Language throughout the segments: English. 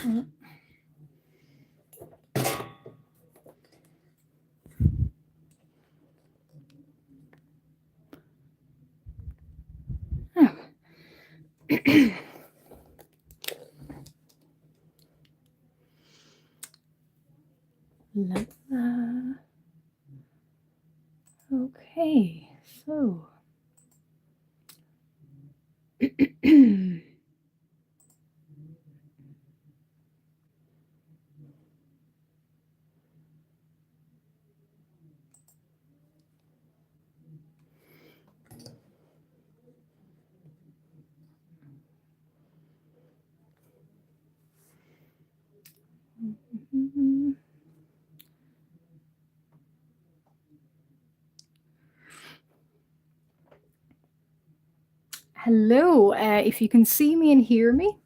Okay, so hello, if you can see me and hear me,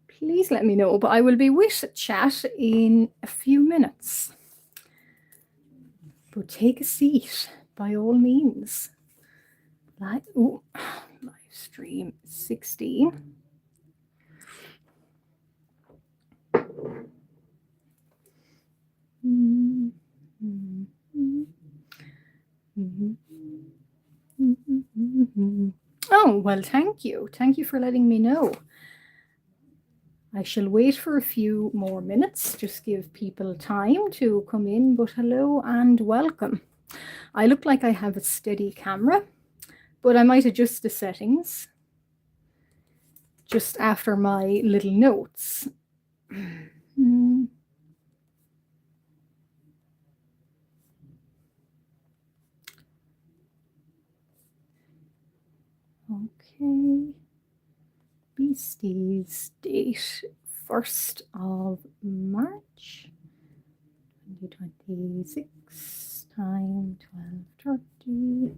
please let me know, but I will be with chat in a few minutes. But take a seat, by all means. Live stream 16. Oh, well, thank you. Thank you for letting me know. I shall wait for a few more minutes, just give people time to come in, but hello and welcome. I look like I have a steady camera, but I might adjust the settings just after my little notes. Okay. Beasties date 1st of March 2026, time 12:30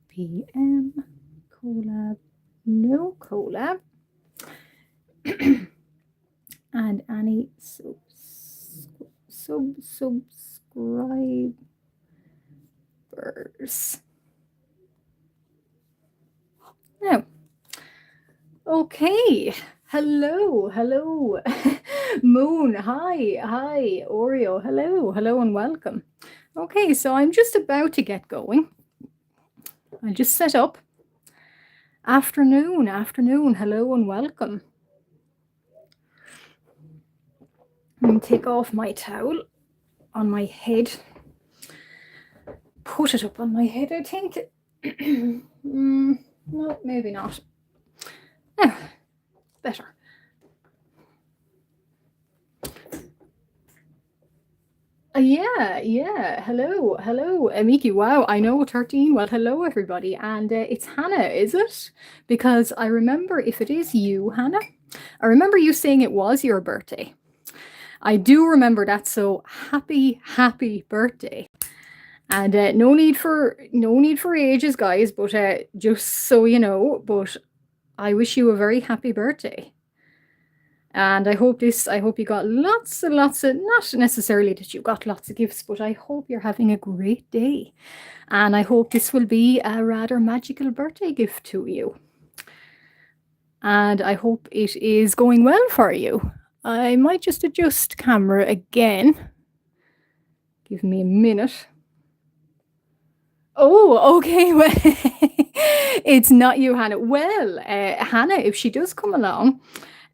p.m. Collab, no collab. And any subscribers. Now, okay. Hello. Moon, hi. Oreo, hello and welcome. Okay, so I'm just about to get going. I'll just set up. Afternoon, hello and welcome. I'm going to take off my towel on my head. Put it up on my head, I think. No, maybe not. Oh, better. Yeah. Hello, Miki. Wow, I know 13. Well, hello, everybody. And it's Hannah, is it? Because I remember, if it is you, Hannah, I remember you saying it was your birthday. I do remember that, so happy birthday. And no need for ages, guys, but just so you know, but I wish you a very happy birthday. And I hope you got lots and lots of, not necessarily that you got lots of gifts, but I hope you're having a great day. And I hope this will be a rather magical birthday gift to you. And I hope it is going well for you. I might just adjust camera again. Give me a minute. Oh, okay. Well, it's not you, Hannah. Well, Hannah, if she does come along,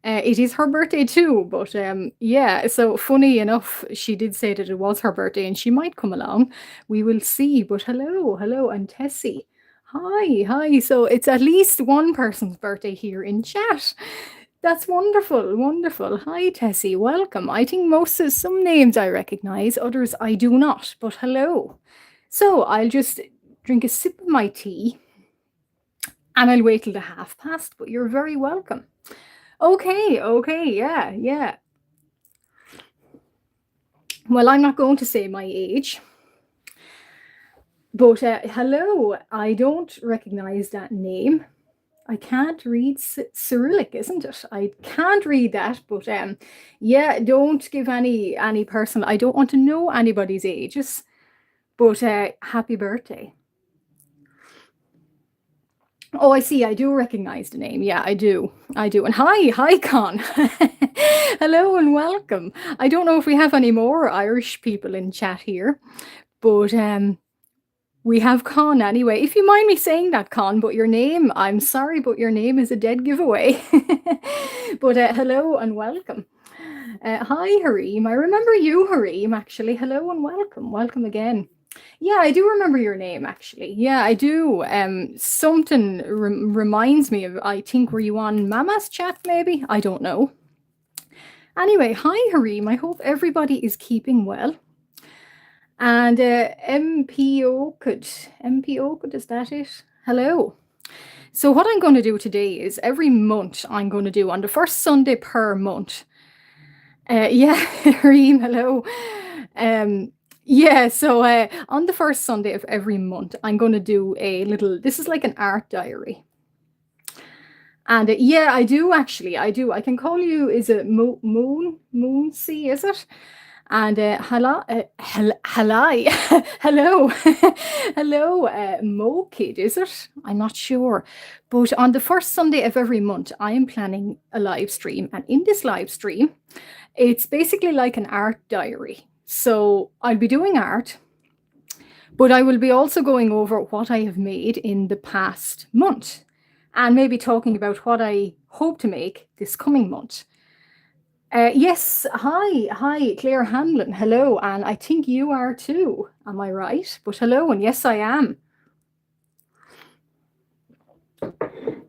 it is her birthday too. But yeah, so funny enough, she did say that it was her birthday and she might come along. We will see. But hello, and Tessie. Hi. So it's at least one person's birthday here in chat. That's wonderful. Hi, Tessie. Welcome. I think some names I recognize, others I do not. But hello. So I'll just drink a sip of my tea and I'll wait till the past, but you're very welcome. Okay, yeah. Well, I'm not going to say my age, but hello, I don't recognize that name. I can't read Cyrillic, isn't it? I can't read that, but yeah, don't give any personal, I don't want to know anybody's ages, but happy birthday. Oh, I see. I do recognize the name. Yeah, I do. I do. And hi, Con. Hello and welcome. I don't know if we have any more Irish people in chat here, but we have Con anyway. If you mind me saying that, Con, but your name, I'm sorry, but your name is a dead giveaway. But hello and welcome. Hi, Hareem. I remember you, Hareem, actually. Hello and welcome. Welcome again. Yeah, I do remember your name, actually. Yeah, I do. Something reminds me of, I think, were you on Mama's chat, maybe? I don't know. Anyway, hi, Hareem. I hope everybody is keeping well. And MPO could, is that it? Hello. So what I'm going to do today is every month I'm going to do on the first Sunday per month. Yeah, Reem, hello. Yeah, so on the first Sunday of every month, I'm going to do a little, this is like an art diary. And yeah, I do actually, I do. I can call you, is it Moon C, is it? And hello, hello, hello, Mo Kid, is it? I'm not sure. But on the first Sunday of every month, I am planning a live stream. And in this live stream, it's basically like an art diary. So I'll be doing art, but I will be also going over what I have made in the past month and maybe talking about what I hope to make this coming month. Yes, hi, Claire Hanlon. Hello, and I think you are too. Am I right? But hello, and yes, I am.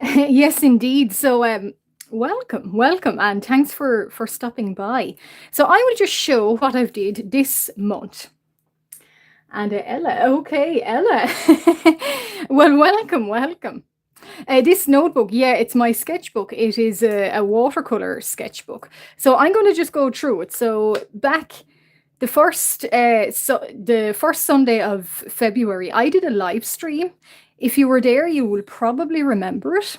Yes, indeed. So, welcome, and thanks for stopping by. So, I will just show what I've did this month. And Ella, okay, Ella. Well, welcome. This notebook, yeah, it's my sketchbook. It is a watercolor sketchbook. So I'm going to just go through it. So back the first Sunday of February, I did a live stream. If you were there, you will probably remember it.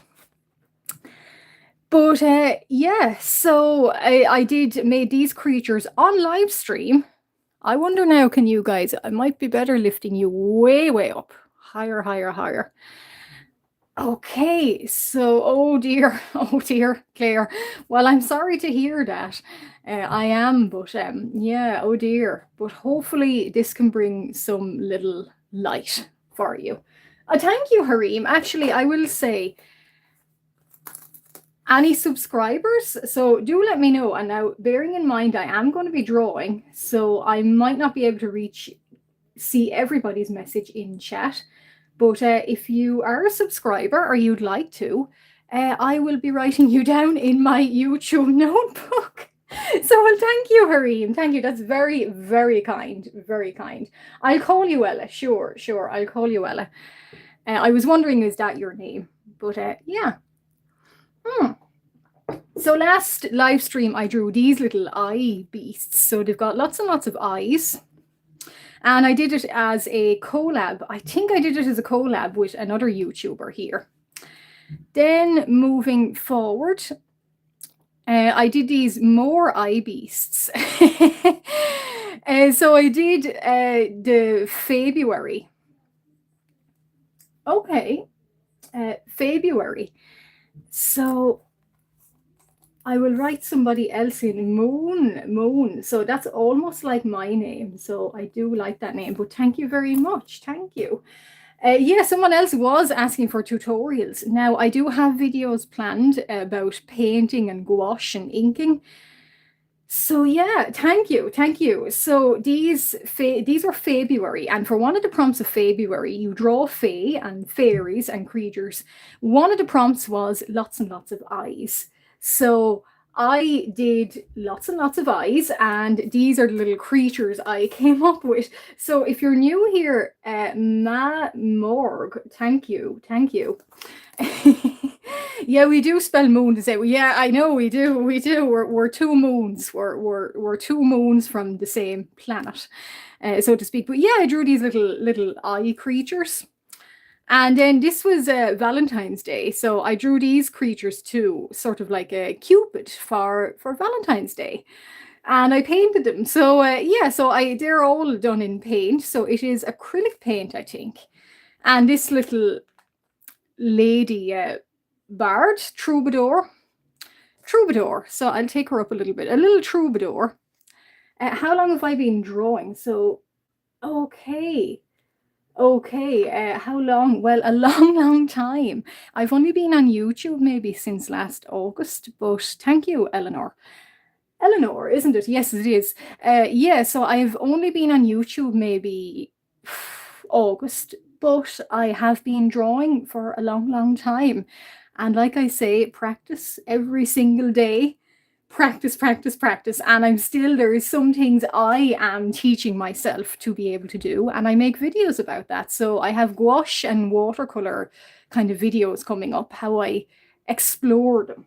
But yeah, so I did made these creatures on live stream. I wonder now, can you guys? I might be better lifting you way up, higher. Okay, so oh dear, oh dear, Claire. Well, I'm sorry to hear that. I am, but yeah, oh dear. But hopefully this can bring some little light for you. Thank you, Hareem. Actually, I will say, any subscribers, so do let me know. And now, bearing in mind, I am going to be drawing, so I might not be able to see everybody's message in chat. But if you are a subscriber or you'd like to, I will be writing you down in my YouTube notebook. So, well, thank you, Hareem. Thank you. That's very kind. Very kind. I'll call you Ella. Sure. I'll call you Ella. I was wondering, is that your name? But yeah. So last live stream, I drew these little eye beasts. So they've got lots and lots of eyes. And I did it as a collab. I think I did it as a collab with another YouTuber here. Then moving forward, I did these more eye beasts. So I did the February. Okay, February. So I will write somebody else in Moon. So that's almost like my name. So I do like that name, but thank you very much. Thank you. Yeah, someone else was asking for tutorials. Now I do have videos planned about painting and gouache and inking. So yeah, thank you. So these are February, and for one of the prompts of February, you draw fae and fairies and creatures. One of the prompts was lots and lots of eyes. So I did lots and lots of eyes, and these are the little creatures I came up with. So if you're new here, Ma Morg, thank you. Yeah, we do spell moon to say. Yeah, I know we do. We're two moons. We're two moons from the same planet, so to speak. But yeah, I drew these little eye creatures. And then this was Valentine's Day, so I drew these creatures too, sort of like a Cupid for Valentine's Day, and I painted them. So yeah, so they're all done in paint. So it is acrylic paint, I think, and this little lady, bard, troubadour, troubadour. So I'll take her up a little bit. A little troubadour. How long have I been drawing? So, okay. Okay, how long? Well, a long, long time. I've only been on YouTube maybe since last August, but thank you, Eleanor. Eleanor, isn't it? Yes, it is. Yeah, so I've only been on YouTube maybe August, but I have been drawing for a long, long time. And like I say, practice every single day. Practice, practice, practice. And there is some things I am teaching myself to be able to do. And I make videos about that. So I have gouache and watercolor kind of videos coming up, how I explore them.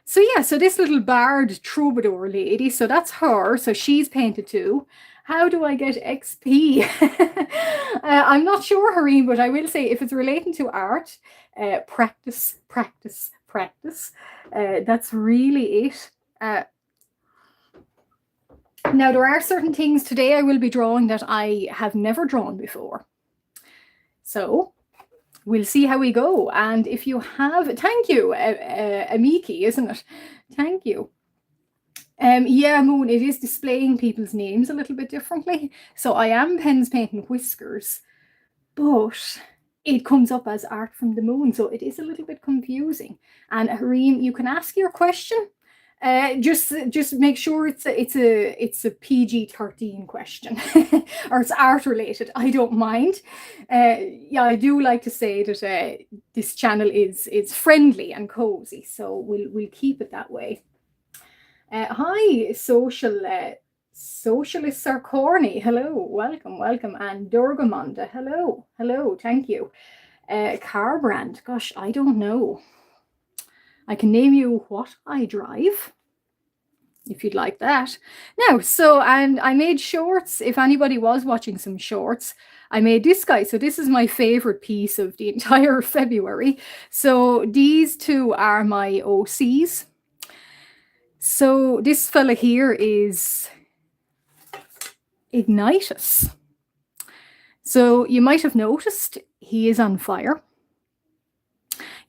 So yeah, so this little bard troubadour lady, so that's her. So she's painted too. How do I get XP? I'm not sure, Hareen, but I will say if it's relating to art, practice, practice, practice. That's really it. Now, there are certain things today I will be drawing that I have never drawn before. So we'll see how we go. And if you have, thank you, Amiki, isn't it? Thank you. Yeah, Moon, it is displaying people's names a little bit differently. So I am pens painting Whiskers, but it comes up as art from the moon. So it is a little bit confusing. And Hareem, you can ask your question. Just make sure it's a PG-13 question or it's art related. I don't mind. Yeah, I do like to say that this channel is friendly and cozy, so we'll keep it that way. Hi, socialists are corny. Hello, welcome, welcome, and Dorgamonda. Hello, hello, thank you. Car brand. Gosh, I don't know. I can name you what I drive, if you'd like that. Now, so, and I made shorts. If anybody was watching some shorts, I made this guy. So this is my favorite piece of the entire February. So these two are my OCs. So this fella here is Ignitus. So you might have noticed he is on fire.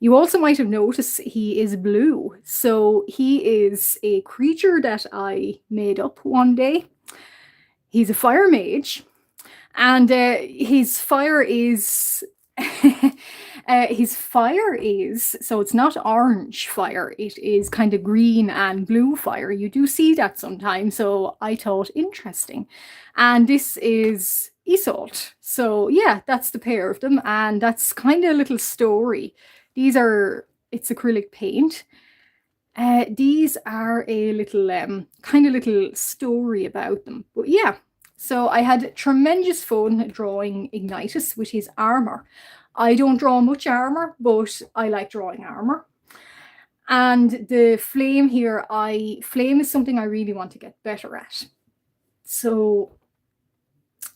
You also might have noticed he is blue. So he is a creature that I made up one day. He's a fire mage. And his fire is... so it's not orange fire, it is kind of green and blue fire. You do see that sometimes, so I thought interesting. And this is Isolt. So yeah, that's the pair of them, and that's kind of a little story. It's acrylic paint. These are a little kind of little story about them. But yeah, so I had tremendous fun drawing Ignitus with his armor. I don't draw much armor, but I like drawing armor. And the flame here, flame is something I really want to get better at. So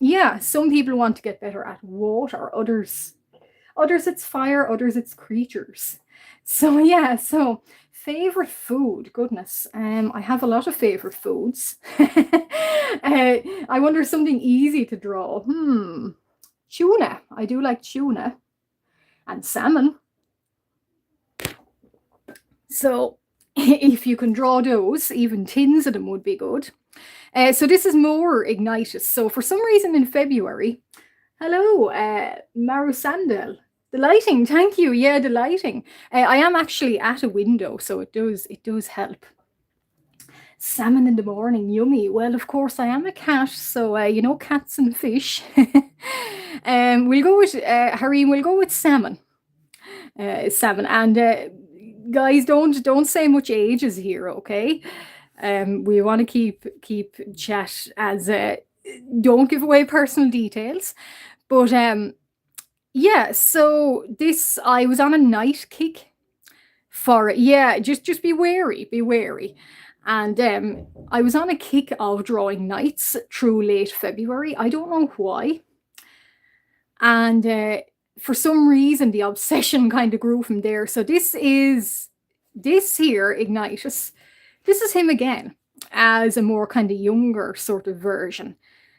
yeah, some people want to get better at water, others it's fire, others it's creatures. So yeah, so favorite food, goodness. I have a lot of favorite foods. I wonder something easy to draw. Tuna. I do like tuna. And salmon. So if you can draw those, even tins of them would be good. So this is more Ignitus. So for some reason in February, hello, Marusandel. The lighting, thank you. Yeah, the lighting. I am actually at a window, so it does help. Salmon in the morning, yummy. Well, of course, I am a cat, so you know, cats and fish. We'll go with Hareem. We'll go with salmon. Salmon, and guys, don't say much ages here, okay? We want to keep chat as don't give away personal details, but yeah. So this, I was on a night kick for it. Yeah, just be wary, be wary. And I was on a kick of drawing nights through late February. I don't know why. And for some reason, the obsession kind of grew from there. So this here, Ignitus. This is him again as a more kind of younger sort of version.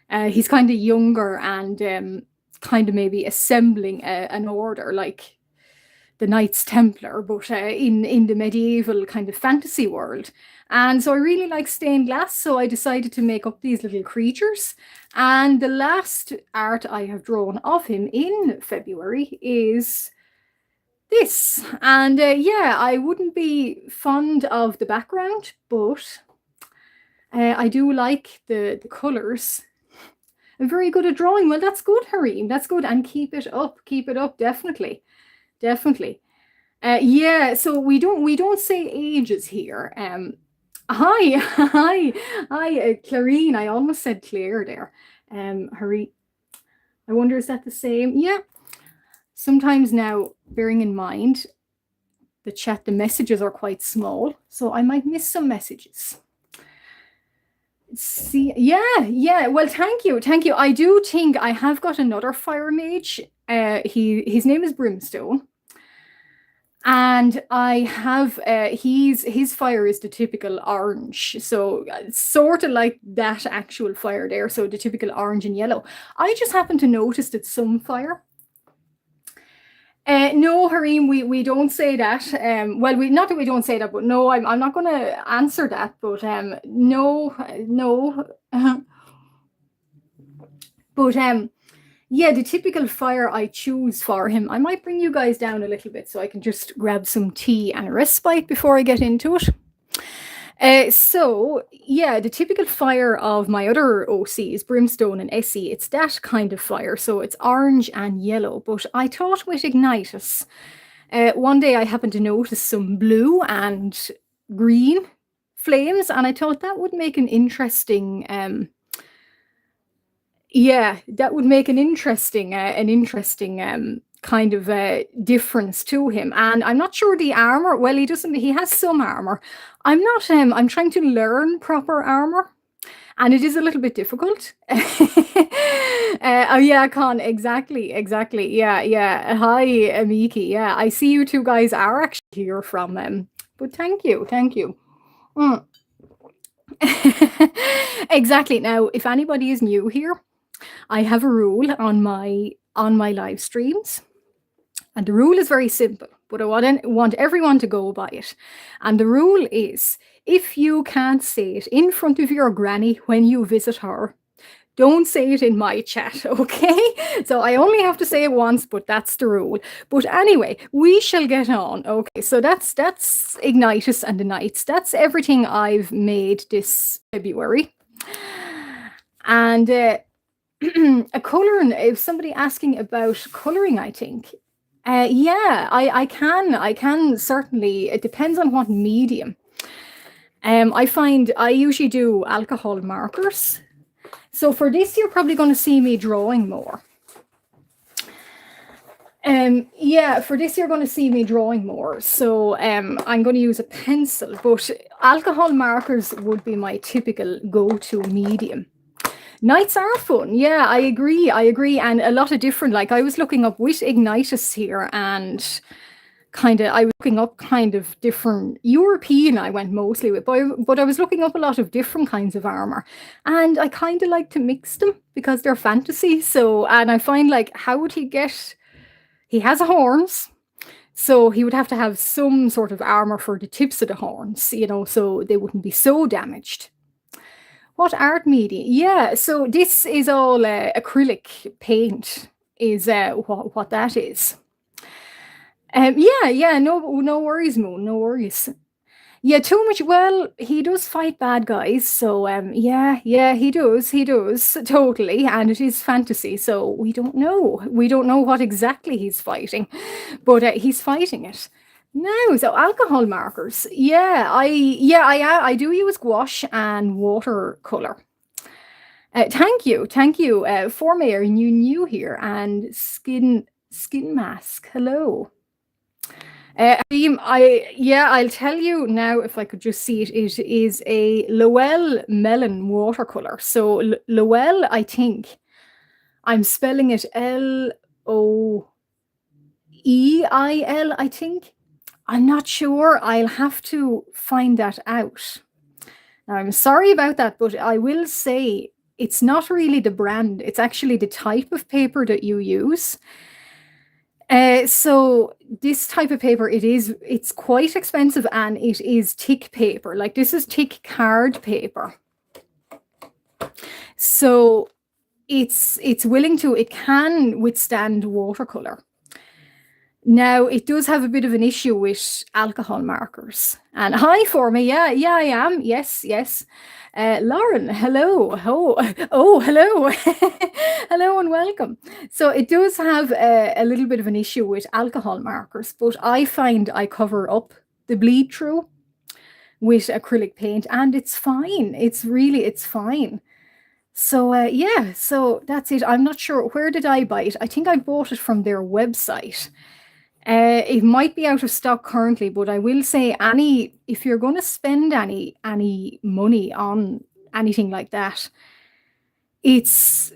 He's kind of younger and kind of maybe assembling an order, like the Knights Templar, but in the medieval kind of fantasy world. And so I really like stained glass, so I decided to make up these little creatures. And the last art I have drawn of him in February is this. And yeah, I wouldn't be fond of the background, but I do like the colours. I'm very good at drawing. Well, that's good, Hareem. That's good. And keep it up. Keep it up. Definitely. Definitely. Yeah, so we don't say ages here. Hi, hi, Clarine. I almost said Claire there. Harry. I wonder is that the same? Yeah. Sometimes now, bearing in mind the messages are quite small, so I might miss some messages. See, yeah. Well, thank you. I do think I have got another fire mage. His name is Brimstone. And I have his fire is the typical orange, so sort of like that actual fire there, so the typical orange and yellow. I just happen to notice that some fire. No, Hareem, we don't say that. Well, we not that we don't say that, but no, I'm not going to answer that. But no, no. But yeah, the typical fire I choose for him. I might bring you guys down a little bit so I can just grab some tea and a respite before I get into it. So yeah, the typical fire of my other OCs, Brimstone and Essie, it's that kind of fire. So it's orange and yellow. But I thought with Ignitus, one day I happened to notice some blue and green flames, and I thought that would make an interesting yeah, that would make an interesting kind of difference to him. And I'm not sure the armor. Well, he doesn't. He has some armor. I'm not. I'm trying to learn proper armor, and it is a little bit difficult. Oh yeah, Con. Exactly. Exactly. Yeah. Hi, Amiki. Yeah, I see you two guys are actually here from. But thank you. Thank you. Mm. Exactly. Now, if anybody is new here, I have a rule on my live streams, and the rule is very simple, but I want everyone to go by it. And the rule is, if you can't say it in front of your granny when you visit her, don't say it in my chat, okay? So I only have to say it once, but that's the rule. But anyway, we shall get on. Okay, so that's Ignitus and the Knights. That's everything I've made this February. And a coloring, if somebody asking about coloring, I think. Yeah, I can certainly. It depends on what medium. I find I usually do alcohol markers. So for this, you're probably going to see me drawing more. Yeah, for this, you're going to see me drawing more. So I'm going to use a pencil, but alcohol markers would be my typical go-to medium. Nights are fun. Yeah, I agree. And a lot of different, like I was looking up with Ignitus here, and I was looking up kind of different European I went mostly with, but I was looking up a lot of different kinds of armor, and I kind of like to mix them because they're fantasy. So, and I find like, how would he has horns, so he would have to have some sort of armor for the tips of the horns, so they wouldn't be so damaged. What art media? Yeah, so this is all acrylic paint is what that is. Yeah, no worries, Moon, no worries. Yeah, too much. Well, he does fight bad guys, so yeah, he does totally, and it is fantasy, so we don't know what exactly he's fighting, but he's fighting it. No, so alcohol markers. Yeah, I do use gouache and watercolor. Thank you. Former, you new here, and skin mask. Hello. I'll tell you now if I could just see it. It is a Lowell melon watercolor. So Lowell, I think I'm spelling it Loeil, I think. I'm not sure. I'll have to find that out. Now, I'm sorry about that, but I will say it's not really the brand. It's actually the type of paper that you use. So this type of paper, it's quite expensive and it is thick paper. Like this is thick card paper. So it's willing to, it can withstand watercolor. Now, it does have a bit of an issue with alcohol markers. And hi for me. Yeah, yeah, I am. Yes, yes. Lauren, hello. Oh, hello. Hello and welcome. So it does have a little bit of an issue with alcohol markers, but I find I cover up the bleed through with acrylic paint and it's fine. It's fine. So yeah, so that's it. I'm not sure where did I buy it. I think I bought it from their website. It might be out of stock currently, but I will say any if you're going to spend any money on anything like that, it's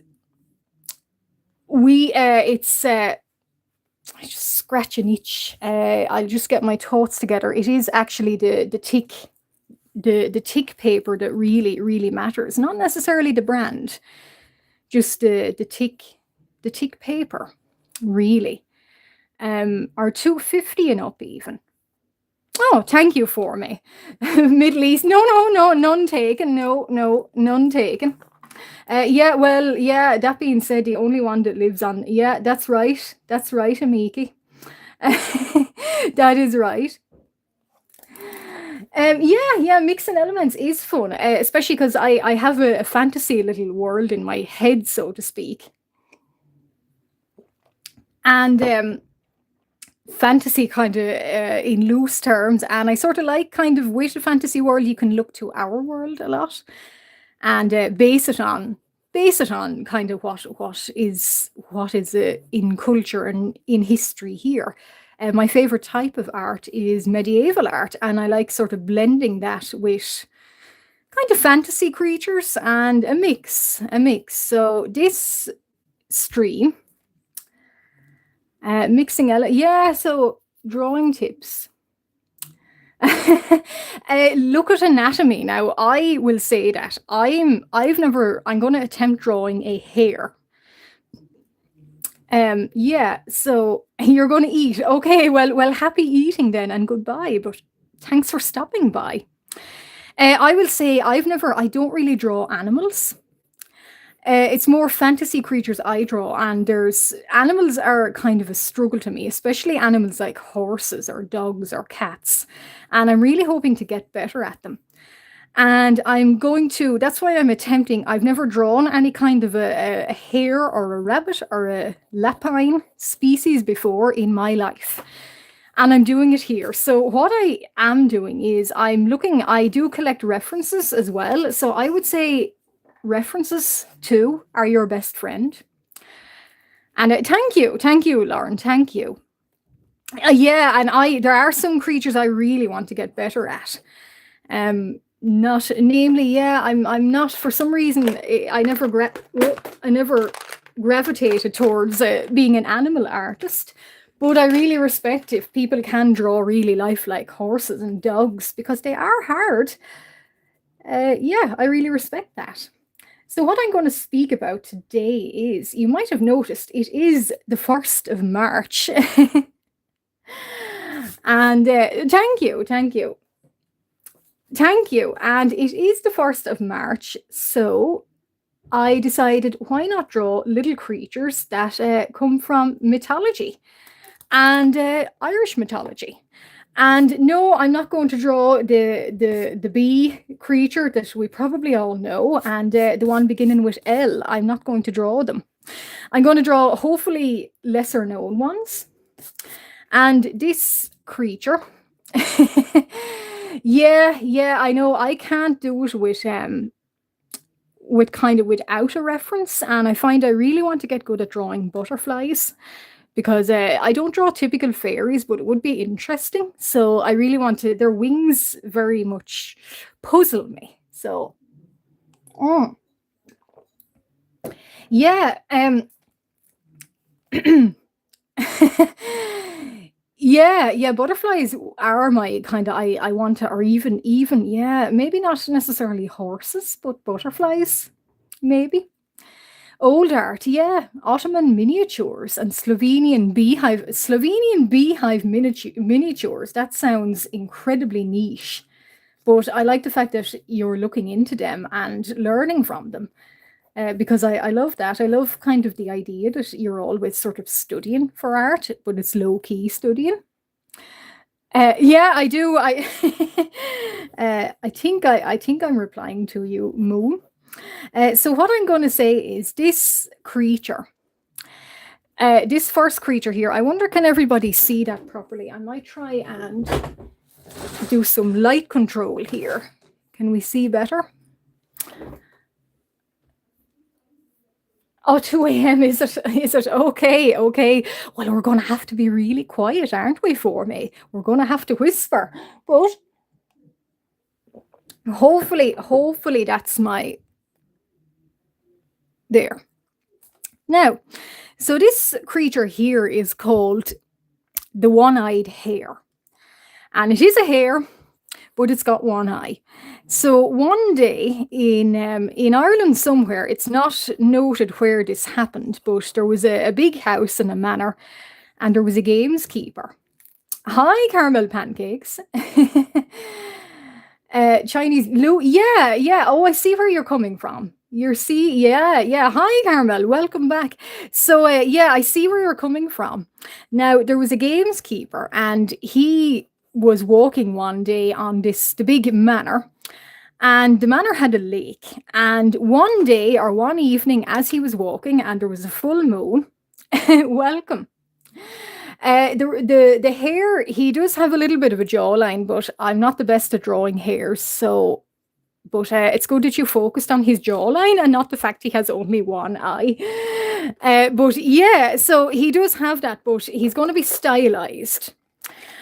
it's I just scratch an itch. I'll just get my thoughts together. It is actually the tick paper that really matters, not necessarily the brand, just the tick paper, really. Or 250 and up even. Oh, thank you for me. Middle East. No, no, no, none taken. No, no, none taken. Yeah, well, yeah, that being said, the only one that lives on, yeah, that's right. That's right, Amiki. That is right. Yeah, yeah, mixing elements is fun, especially because I have a fantasy little world in my head, so to speak. And fantasy kind of in loose terms, and I sort of like kind of with a fantasy world you can look to our world a lot and base it on kind of what is in culture and in history here. My favorite type of art is medieval art, and I like sort of blending that with kind of fantasy creatures and a mix. So this stream, yeah, so drawing tips. Look at anatomy. Now, I will say that I'm going to attempt drawing a hare. Yeah, so you're going to eat. Okay, well, happy eating then and goodbye, but thanks for stopping by. I will say I don't really draw animals. It's more fantasy creatures I draw, and there's animals are kind of a struggle to me, especially animals like horses or dogs or cats. And I'm really hoping to get better at them. And that's why I'm attempting, I've never drawn any kind of a hare or a rabbit or a lapine species before in my life. And I'm doing it here. So what I am doing is I do collect references as well. So I would say references too are your best friend. And thank you, Lauren, thank you. Yeah, and there are some creatures I really want to get better at. Not namely, yeah, I'm not for some reason I never gravitated towards being an animal artist. But I really respect if people can draw really lifelike horses and dogs because they are hard. Yeah, I really respect that. So, what I'm going to speak about today is you might have noticed it is the 1st of March. And thank you, thank you. And it is the 1st of March. So, I decided why not draw little creatures that come from mythology and Irish mythology. And no, I'm not going to draw the bee creature that we probably all know and the one beginning with L. I'm not going to draw them. I'm going to draw hopefully lesser known ones. And this creature, yeah, I know I can't do it with kind of without a reference, and I find I really want to get good at drawing butterflies because I don't draw typical fairies, but it would be interesting. So I really want to. Their wings very much puzzle me. So, mm, yeah, yeah, yeah. Butterflies are my kind of. I want to, or even yeah, maybe not necessarily horses, but butterflies, maybe. Old art, yeah. Ottoman miniatures and Slovenian beehive miniatures. That sounds incredibly niche. But I like the fact that you're looking into them and learning from them. Because I love that. I love kind of the idea that you're always sort of studying for art, but it's low key studying. Yeah, I do. I think I'm replying to you, Moon. So what I'm going to say is this creature, this first creature here. I wonder can everybody see that properly? I might try and do some light control here. Can we see better? Oh, 2 a.m. Is it? Is it? Okay, okay. Well, we're going to have to be really quiet, aren't we, for me? We're going to have to whisper. But hopefully that's my there. Now, so this creature here is called the one-eyed hare. And it is a hare, but it's got one eye. So one day in Ireland somewhere, it's not noted where this happened, but there was a big house and a manor, and there was a gameskeeper. Hi, caramel pancakes. Chinese Lou, yeah, yeah. Oh, I see where you're coming from. You're see, yeah, yeah. Hi, Caramel. Welcome back. So, yeah, I see where you're coming from. Now, there was a gameskeeper, and he was walking one day on the big manor, and the manor had a lake. And one day or one evening, as he was walking, and there was a full moon. Welcome. The hair, he does have a little bit of a jawline, but I'm not the best at drawing hairs, so but it's good that you focused on his jawline and not the fact he has only one eye. But yeah, so he does have that, but he's going to be stylized.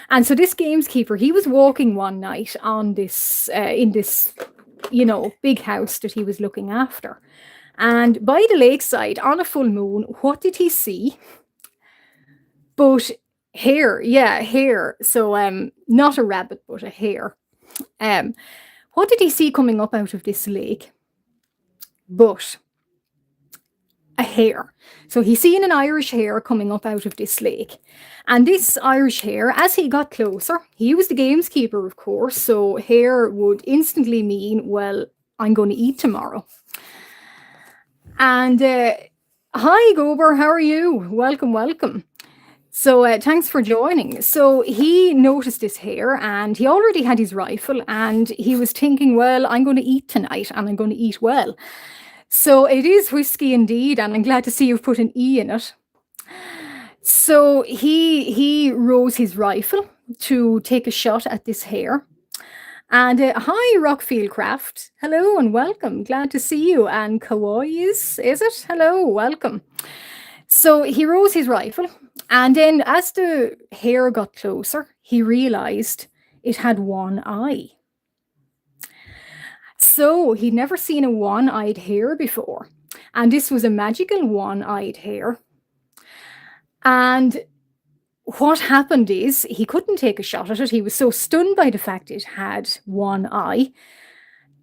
And so this gameskeeper, he was walking one night on this in this big house that he was looking after. And by the lakeside on a full moon, what did he see? But hare, yeah, hare. So not a rabbit, but a hare. Um, what did he see coming up out of this lake? But a hare. So he seen an Irish hare coming up out of this lake. And this Irish hare, as he got closer, he was the gameskeeper, of course. So hare would instantly mean, well, I'm going to eat tomorrow. And hi, Gober, how are you? Welcome, welcome. So thanks for joining. So he noticed this hare and he already had his rifle and he was thinking, well, I'm going to eat tonight and I'm going to eat well. So it is whiskey indeed, and I'm glad to see you've put an E in it. So he rose his rifle to take a shot at this hare. And hi, Rockfield Craft. Hello and welcome. Glad to see you. And Kawaii is it? Hello, welcome. So he rose his rifle, and then as the hare got closer, he realized it had one eye. So he'd never seen a one-eyed hare before, and this was a magical one-eyed hare. And what happened is he couldn't take a shot at it. He was so stunned by the fact it had one eye.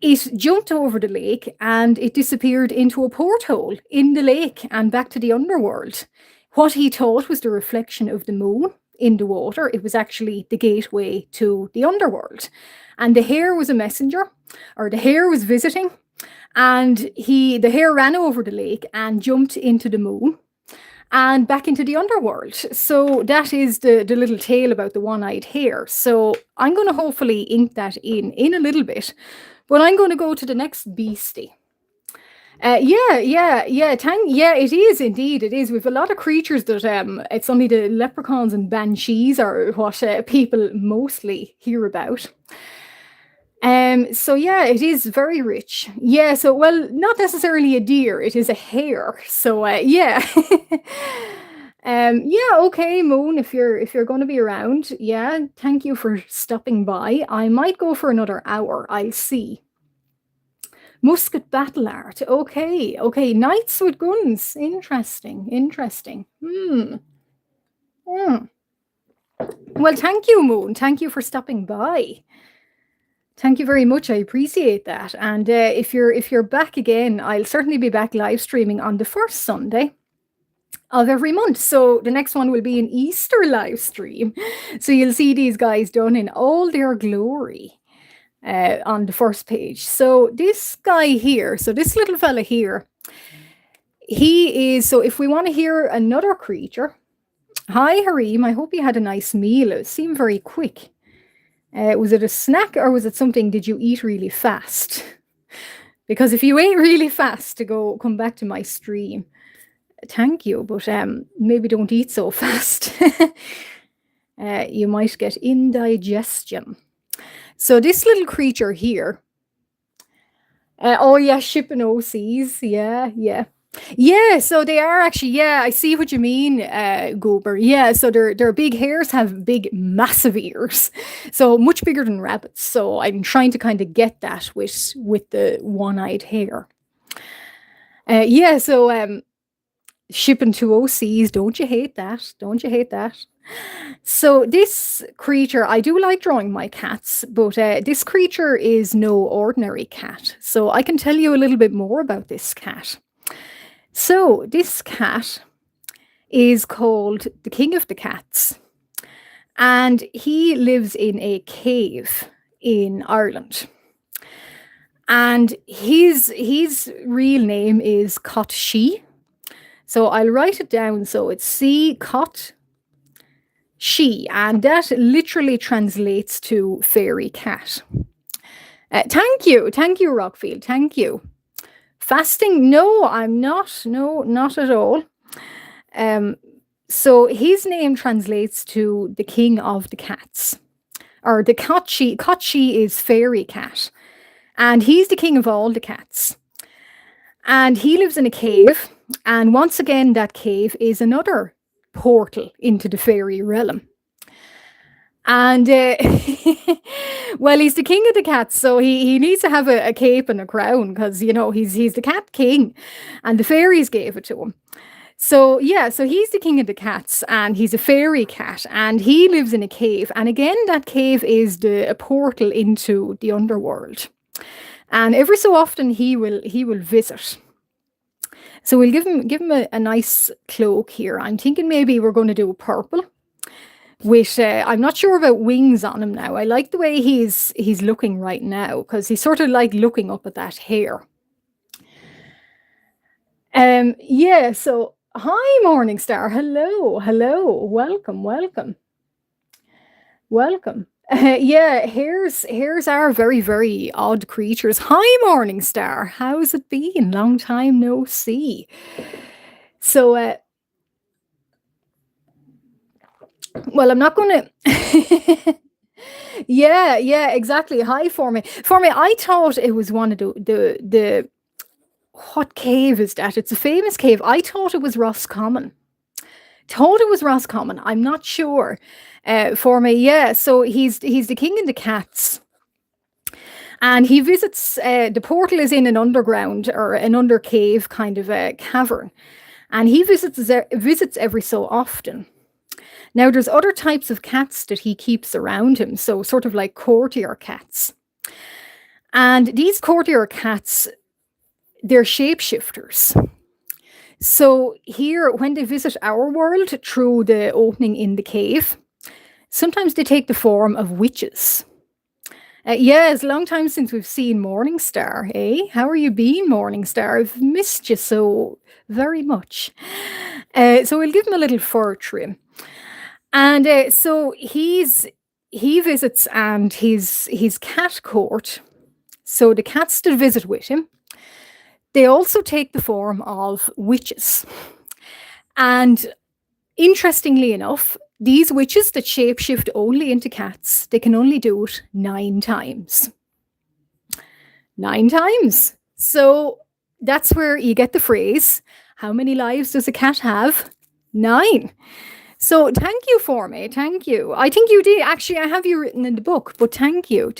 It jumped over the lake and it disappeared into a porthole in the lake and back to the underworld. What he thought was the reflection of the moon in the water. It was actually the gateway to the underworld. And the hare was a messenger, or the hare was visiting, and the hare ran over the lake and jumped into the moon and back into the underworld. So that is the little tale about the one-eyed hare. So I'm going to hopefully ink that in a little bit. But I'm going to go to the next beastie. Yeah, it is indeed. It is. We've a lot of creatures that it's only the leprechauns and banshees are what people mostly hear about. So yeah, it is very rich. Yeah, so well, not necessarily a deer, it is a hare. So yeah. Yeah, okay, Moon, if you're going to be around, yeah, thank you for stopping by. I might go for another hour. I'll see. Musket battle art. Okay, okay. Knights with guns. Interesting, interesting. Hmm. Well, thank you, Moon. Thank you for stopping by. Thank you very much. I appreciate that. And if you're back again, I'll certainly be back live streaming on the first Sunday of every month. So the next one will be an Easter live stream. So you'll see these guys done in all their glory on the first page. So this guy here, so this little fella here, he is. So if we want to hear another creature, hi Hareem, I hope you had a nice meal. It seemed very quick. Was it a snack or was it something did you eat really fast? Because if you ate really fast to come back to my stream, thank you, but maybe don't eat so fast. You might get indigestion. So this little creature here. Oh yeah, shipping OCs. Yeah, yeah. Yeah, so they are actually, yeah, I see what you mean, Goober. Yeah, so their big hairs have big, massive ears. So much bigger than rabbits. So I'm trying to kind of get that with the one-eyed hare. Yeah, so shipping to OCs, don't you hate that? Don't you hate that? So this creature, I do like drawing my cats, but this creature is no ordinary cat. So I can tell you a little bit more about this cat. So this cat is called the King of the Cats, and he lives in a cave in Ireland. And his real name is Cot She. So I'll write it down. So it's C Cot She, and that literally translates to fairy cat. Thank you, Rockfield. Thank you. Fasting? No, I'm not. No, not at all. So his name translates to the king of the cats, or the Kotchi. Kotchi is fairy cat, and he's the king of all the cats. And he lives in a cave, and once again, that cave is another portal into the fairy realm. And well, he's the king of the cats, so he needs to have a cape and a crown because he's the cat king, and the fairies gave it to him. So yeah, so he's the king of the cats, and he's a fairy cat, and he lives in a cave. And again, that cave is a portal into the underworld. And every so often, he will visit. So we'll give him a nice cloak here. I'm thinking maybe we're going to do purple. With I'm not sure about wings on him now. I like the way he's looking right now because he's sort of like looking up at that hair. Yeah, so hi Morningstar. Hello. Welcome. Yeah, hares are very, very odd creatures. Hi Morningstar. How's it been? Long time no see. So well, I'm not gonna. Yeah, exactly. Hi, for me. I thought it was one of the what cave is that? It's a famous cave. I thought it was Roscommon. I'm not sure. For me, yeah. So he's the king of the cats, and he visits. The portal is in an underground or an under cave kind of a cavern, and he visits every so often. Now, there's other types of cats that he keeps around him, so sort of like courtier cats. And these courtier cats, they're shapeshifters. So here, when they visit our world through the opening in the cave, sometimes they take the form of witches. Yeah, it's a long time since we've seen Morningstar, eh? How are you been, Morningstar? I've missed you so very much. So we'll give him a little fur trim. And so he visits and his cat court. So the cats that visit with him, they also take the form of witches. And interestingly enough, these witches that shapeshift only into cats, they can only do it 9 times. 9 times. So that's where you get the phrase, how many lives does a cat have? 9. So thank you for me. Thank you. I think you did. Actually, I have you written in the book, but thank you.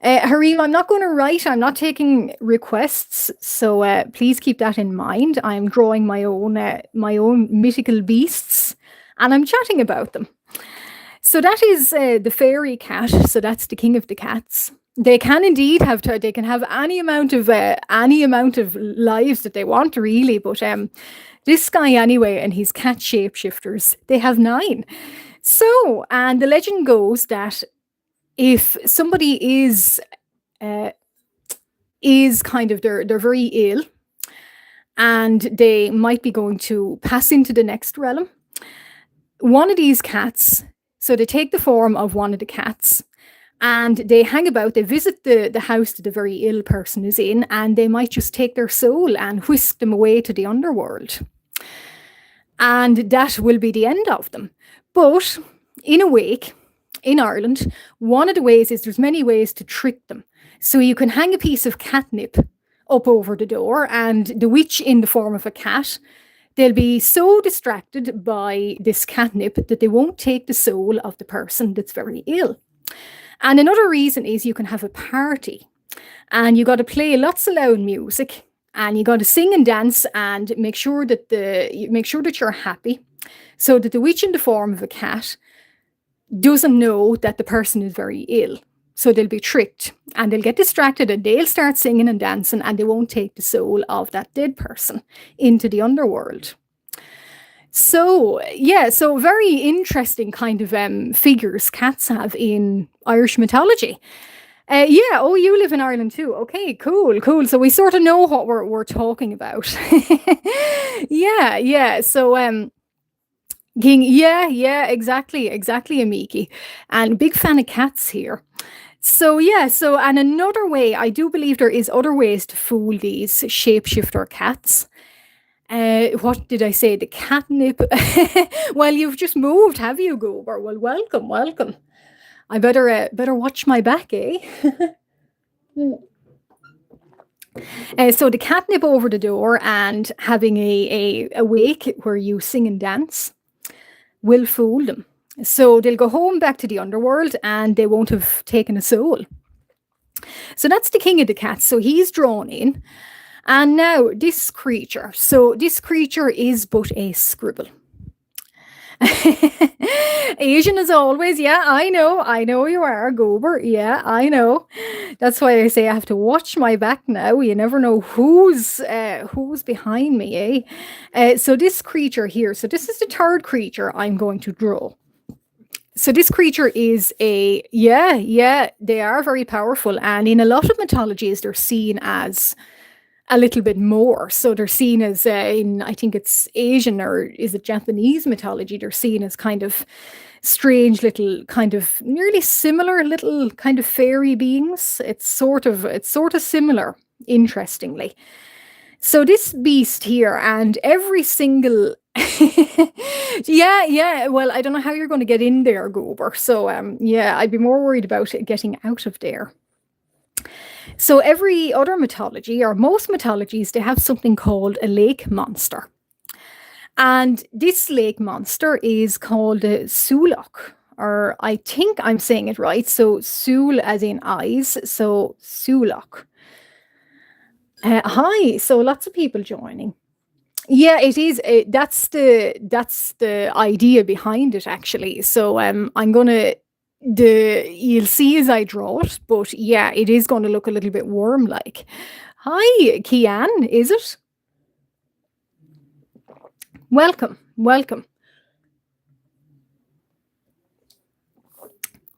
Hareem, I'm not going to write. I'm not taking requests. So please keep that in mind. I'm drawing my own mythical beasts and I'm chatting about them. So that is the fairy cat. So that's the king of the cats. They can indeed have they can have any amount of lives that they want, really. But this guy anyway, and his cat shapeshifters, they have 9. So, and the legend goes that if somebody uh, is kind of they're very ill and they might be going to pass into the next realm, one of these cats, so they take the form of one of the cats and they hang about, they visit the house that the very ill person is in, and they might just take their soul and whisk them away to the underworld. And that will be the end of them. But in a wake, in Ireland, one of the ways is there's many ways to trick them. So you can hang a piece of catnip up over the door, and the witch in the form of a cat, they'll be so distracted by this catnip that they won't take the soul of the person that's very ill. And another reason is you can have a party and you got to play lots of loud music and you got to sing and dance and make sure that you're happy, so that the witch in the form of a cat doesn't know that the person is very ill. So they'll be tricked and they'll get distracted and they'll start singing and dancing, and they won't take the soul of that dead person into the underworld. So, yeah, so very interesting kind of figures cats have in Irish mythology. Yeah, oh, you live in Ireland too. Okay, cool, cool. So we sort of know what we're talking about. Yeah, yeah. So King, yeah, exactly, Amiki. And big fan of cats here. So yeah, so and another way, I do believe there is other ways to fool these shapeshifter cats. What did I say? The catnip. Well, you've just moved, have you, Goober? Well, welcome, welcome. I better watch my back, eh? So the catnip over the door and having a wake where you sing and dance will fool them. So they'll go home back to the underworld and they won't have taken a soul. So that's the king of the cats. So he's drawn in. And now this creature. So this creature is but a scribble. Asian as always. Yeah, I know you are, Goober. Yeah, I know. That's why I say I have to watch my back now. You never know who's behind me, eh? So this creature here. So this is the third creature I'm going to draw. So this creature is yeah, they are very powerful, and in a lot of mythologies they're seen as a little bit more. So they're seen as in, I think it's Asian or is it Japanese mythology, they're seen as kind of strange little kind of nearly similar little kind of fairy beings. It's sort of similar, interestingly. So this beast here and every single yeah, well, I don't know how you're going to get in there, Goober. So yeah, I'd be more worried about it getting out of there. So every other mythology, or most mythologies, they have something called a lake monster. And this lake monster is called a Sulok, or I think I'm saying it right. So Sul as in eyes, so Sulok. Hi, so lots of people joining. Yeah, it is. That's the idea behind it, actually. So I'm gonna you'll see as I draw it, but yeah, it is going to look a little bit worm-like. Hi, Kian, is it? Welcome, welcome.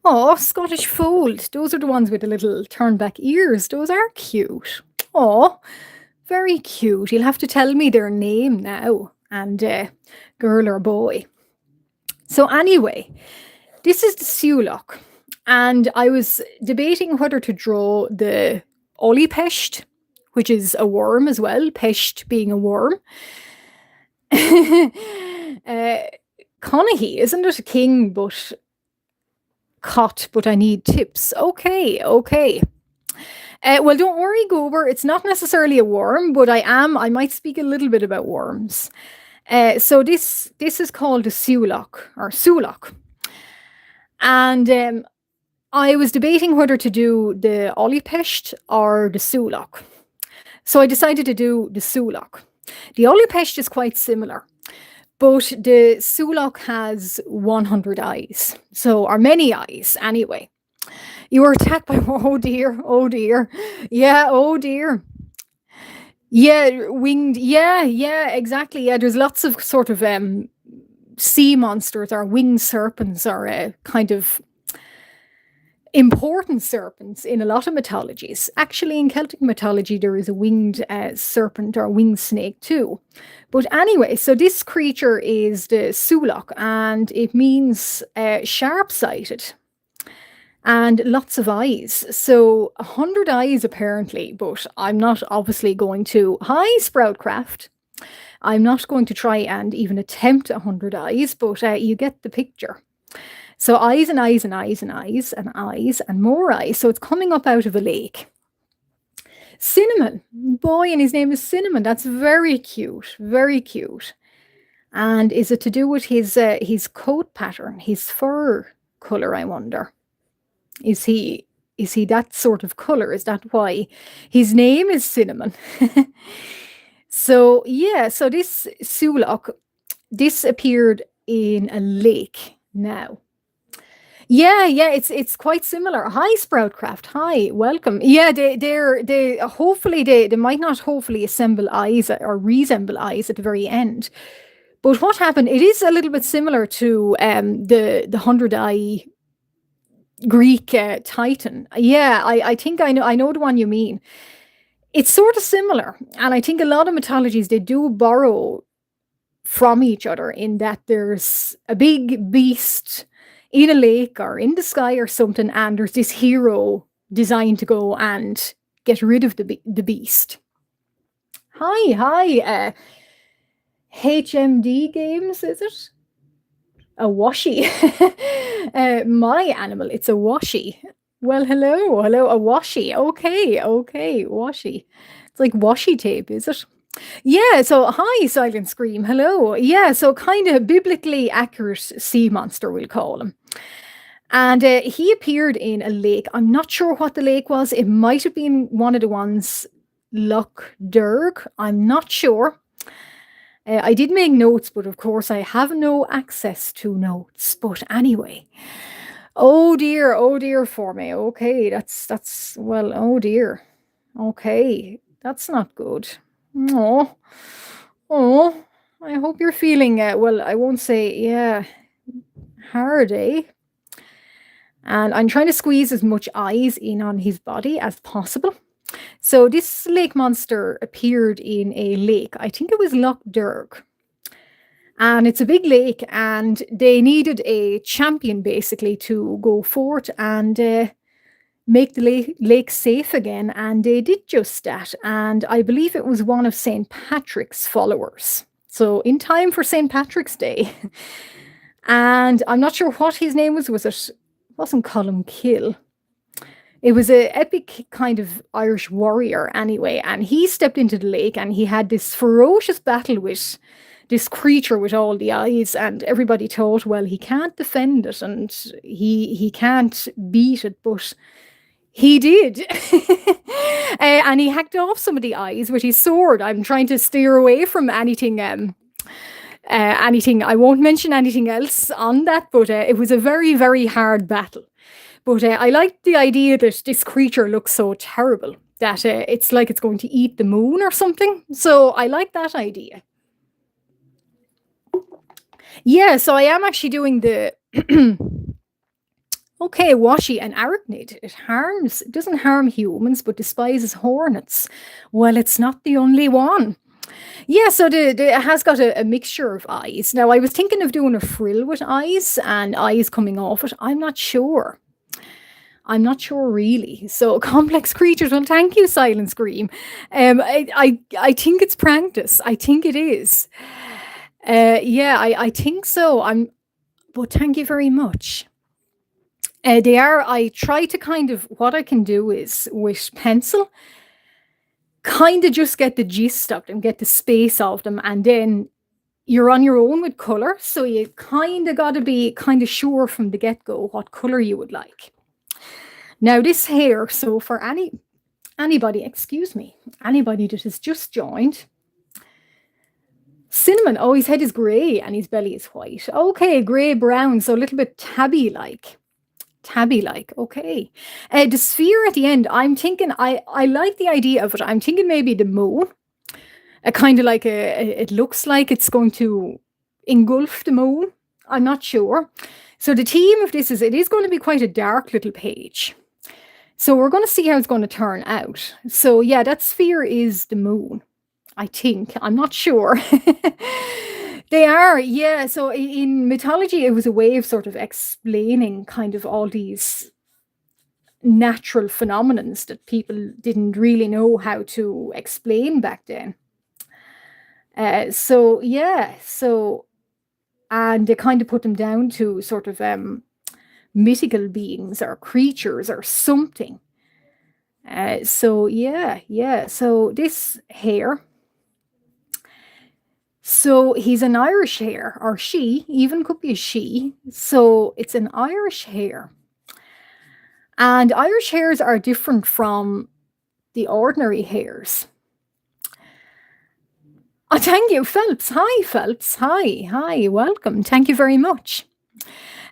Oh, Scottish Fold. Those are the ones with the little turn back ears. Those are cute. Oh, very cute. You'll have to tell me their name now, and girl or boy. So anyway, this is the Sulok, and I was debating whether to draw the Olipesht, which is a worm as well, Pesht being a worm. Conaghy, isn't it a king, but cot, but I need tips. Okay. Well, don't worry, Goober. It's not necessarily a worm, but I might speak a little bit about worms. So this is called a Sulok, or Sulok. And I was debating whether to do the Olipesht or the Sulok. So I decided to do the Sulok. The Olipesht is quite similar, But the Sulok has 100 eyes. So, or many eyes anyway. You were attacked by, oh dear, oh dear. Yeah, oh dear. Yeah, winged. Yeah, yeah, exactly. Yeah, there's lots of sort of sea monsters or winged serpents or kind of important serpents in a lot of mythologies. Actually, in Celtic mythology, there is a winged serpent or winged snake too. But anyway, so this creature is the Sulok, and it means sharp sighted and lots of eyes. So 100 eyes apparently, but I'm not obviously going to. Hi, Sproutcraft. I'm not going to try and even attempt 100 eyes, but you get the picture. So eyes and eyes and eyes and eyes and eyes and more eyes. So it's coming up out of a lake. Cinnamon, boy, and his name is Cinnamon. That's very cute, very cute. And is it to do with his coat pattern, his fur color? I wonder. Is he that sort of color? Is that why his name is Cinnamon? So yeah, so this Sulok, this appeared in a lake now. Yeah, yeah, it's quite similar. Hi, Sproutcraft. Hi, welcome. Yeah, they hopefully they might not hopefully assemble eyes or resemble eyes at the very end. But what happened? It is a little bit similar to the 100 eye Greek Titan. Yeah, I think I know the one you mean. It's sort of similar, and I think a lot of mythologies they do borrow from each other in that there's a big beast in a lake or in the sky or something, and there's this hero designed to go and get rid of the beast. Hi, hi, HMD Games, is it? A washi. My animal, it's a washi. Well, hello, hello, a washi. Okay, okay, washi. It's like washi tape, is it? Yeah, so hi, Silent Scream. Hello. Yeah, so kind of biblically accurate sea monster, we'll call him. And he appeared in a lake. I'm not sure what the lake was. It might have been one of the ones, Loch Derg. I'm not sure. I did make notes, but of course I have no access to notes. But anyway, oh dear for me. Okay, that's well, oh dear. Okay, that's not good. Oh, oh, I hope you're feeling well. I won't say yeah, hard, eh? And I'm trying to squeeze as much eyes in on his body as possible. So this lake monster appeared in a lake. I think it was Loch Derg. And it's a big lake, and they needed a champion basically to go forth and make the lake safe again. And they did just that. And I believe it was one of St. Patrick's followers. So in time for St. Patrick's Day. And I'm not sure what his name was. Was it? Wasn't Colum Kill. It was a epic kind of Irish warrior anyway. And he stepped into the lake and he had this ferocious battle with this creature with all the eyes, and everybody thought, well, he can't defend it and he can't beat it, but he did. And he hacked off some of the eyes with his sword. I'm trying to steer away from anything anything. I won't mention anything else on that, but it was a very, very hard battle. But I liked the idea that this creature looks so terrible that it's like it's going to eat the moon or something. So I like that idea. Yeah, so I am actually doing the okay, washi and arachnid. It doesn't harm humans, but despises hornets. Well, it's not the only one. Yeah, so it has got a mixture of eyes. Now, I was thinking of doing a frill with eyes and eyes coming off it. I'm not sure. I'm not sure really. So complex creatures. Well, thank you, Silent Scream. I think it's practice. I think it is. Yeah, I think so. But thank you very much. They are. I try to kind of what I can do is with pencil, kind of just get the gist of them, get the space of them, and then you're on your own with color. So you kind of got to be kind of sure from the get go what color you would like. Now this hair. So for anybody, excuse me, anybody that has just joined. Cinnamon. Oh, his head is grey and his belly is white. Okay, grey brown, so a little bit tabby-like. Tabby-like, okay. The sphere at the end, I'm thinking, I like the idea of it. I'm thinking maybe the moon. A kind of like it looks like it's going to engulf the moon. I'm not sure. So the theme of this is it is going to be quite a dark little page. So we're going to see how it's going to turn out. So yeah, that sphere is the moon. I think. I'm not sure. They are, yeah. So in mythology, it was a way of sort of explaining kind of all these natural phenomenons that people didn't really know how to explain back then. So yeah, so and they kind of put them down to sort of mythical beings or creatures or something. So yeah, yeah. So this hare. So he's an Irish hare, or she, even could be a she. So it's an Irish hare. And Irish hares are different from the ordinary hares. Oh, thank you, Phelps. Hi, Phelps. Hi, hi, welcome. Thank you very much.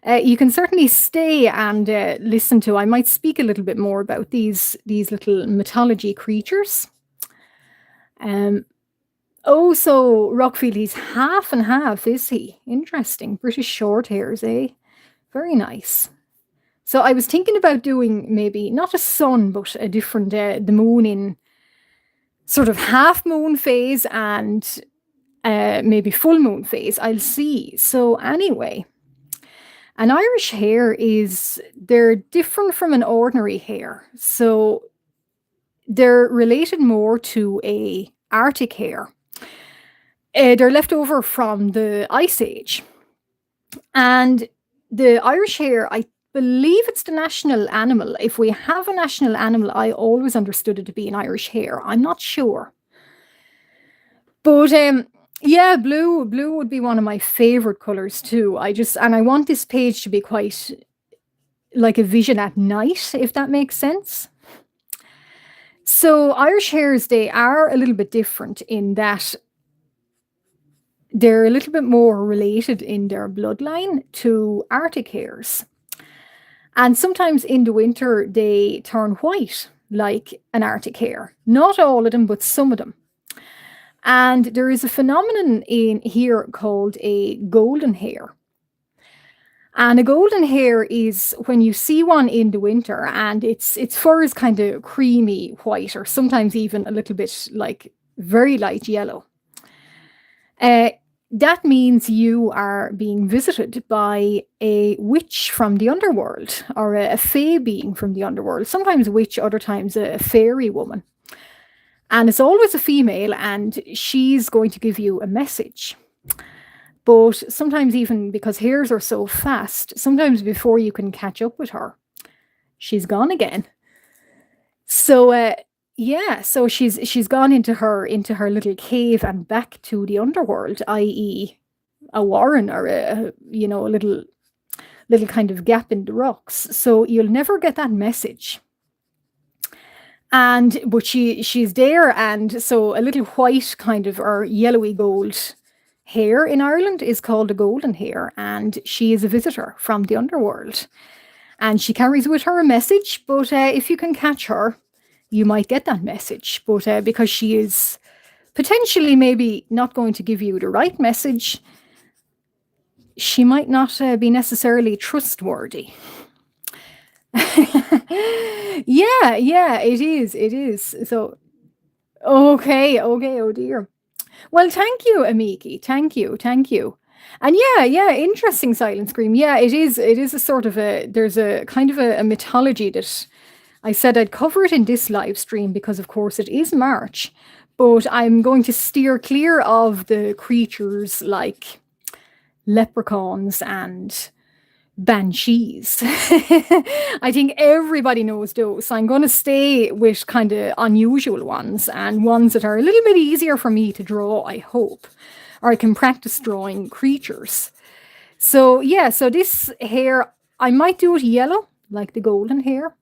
You can certainly stay and listen to. I might speak a little bit more about these little mythology creatures. Oh, so Rockfield, he's half and half, is he? Interesting. British short hairs, eh? Very nice. So I was thinking about doing maybe not a sun, but a different the moon in sort of half moon phase and maybe full moon phase. I'll see. So anyway, an Irish hare they're different from an ordinary hare. So they're related more to a Arctic hare. They're left over from the Ice Age. And the Irish hare, I believe it's the national animal. If we have a national animal, I always understood it to be an Irish hare. I'm not sure. But yeah, blue would be one of my favorite colors too. I want this page to be quite like a vision at night, if that makes sense. So Irish hares, they are a little bit different in that they're a little bit more related in their bloodline to Arctic hares. And sometimes in the winter, they turn white like an Arctic hare. Not all of them, but some of them. And there is a phenomenon in here called a golden hare. And a golden hare is when you see one in the winter and its fur is kind of creamy white or sometimes even a little bit like very light yellow. That means you are being visited by a witch from the underworld or a fae being from the underworld. Sometimes a witch, other times a fairy woman. And it's always a female and she's going to give you a message. But sometimes even because hares are so fast, sometimes before you can catch up with her, she's gone again. So yeah, so she's gone into her little cave and back to the underworld, i.e., a warren or a little kind of gap in the rocks. So you'll never get that message. But she's there, and so a little white kind of or yellowy gold hare in Ireland is called a golden hare, and she is a visitor from the underworld. And she carries with her a message, but if you can catch her, you might get that message. But because she is potentially maybe not going to give you the right message, she might not be necessarily trustworthy. Yeah, it is. So, okay, oh dear. Well, thank you, Amiki. Thank you. And yeah, interesting silent scream. Yeah, it is a sort of there's a kind of a mythology that I said I'd cover it in this live stream because, of course, it is March, but I'm going to steer clear of the creatures like leprechauns and banshees. I think everybody knows those. So I'm going to stay with kind of unusual ones and ones that are a little bit easier for me to draw, I hope. Or I can practice drawing creatures. So yeah, so this hare, I might do it yellow, like the golden hare.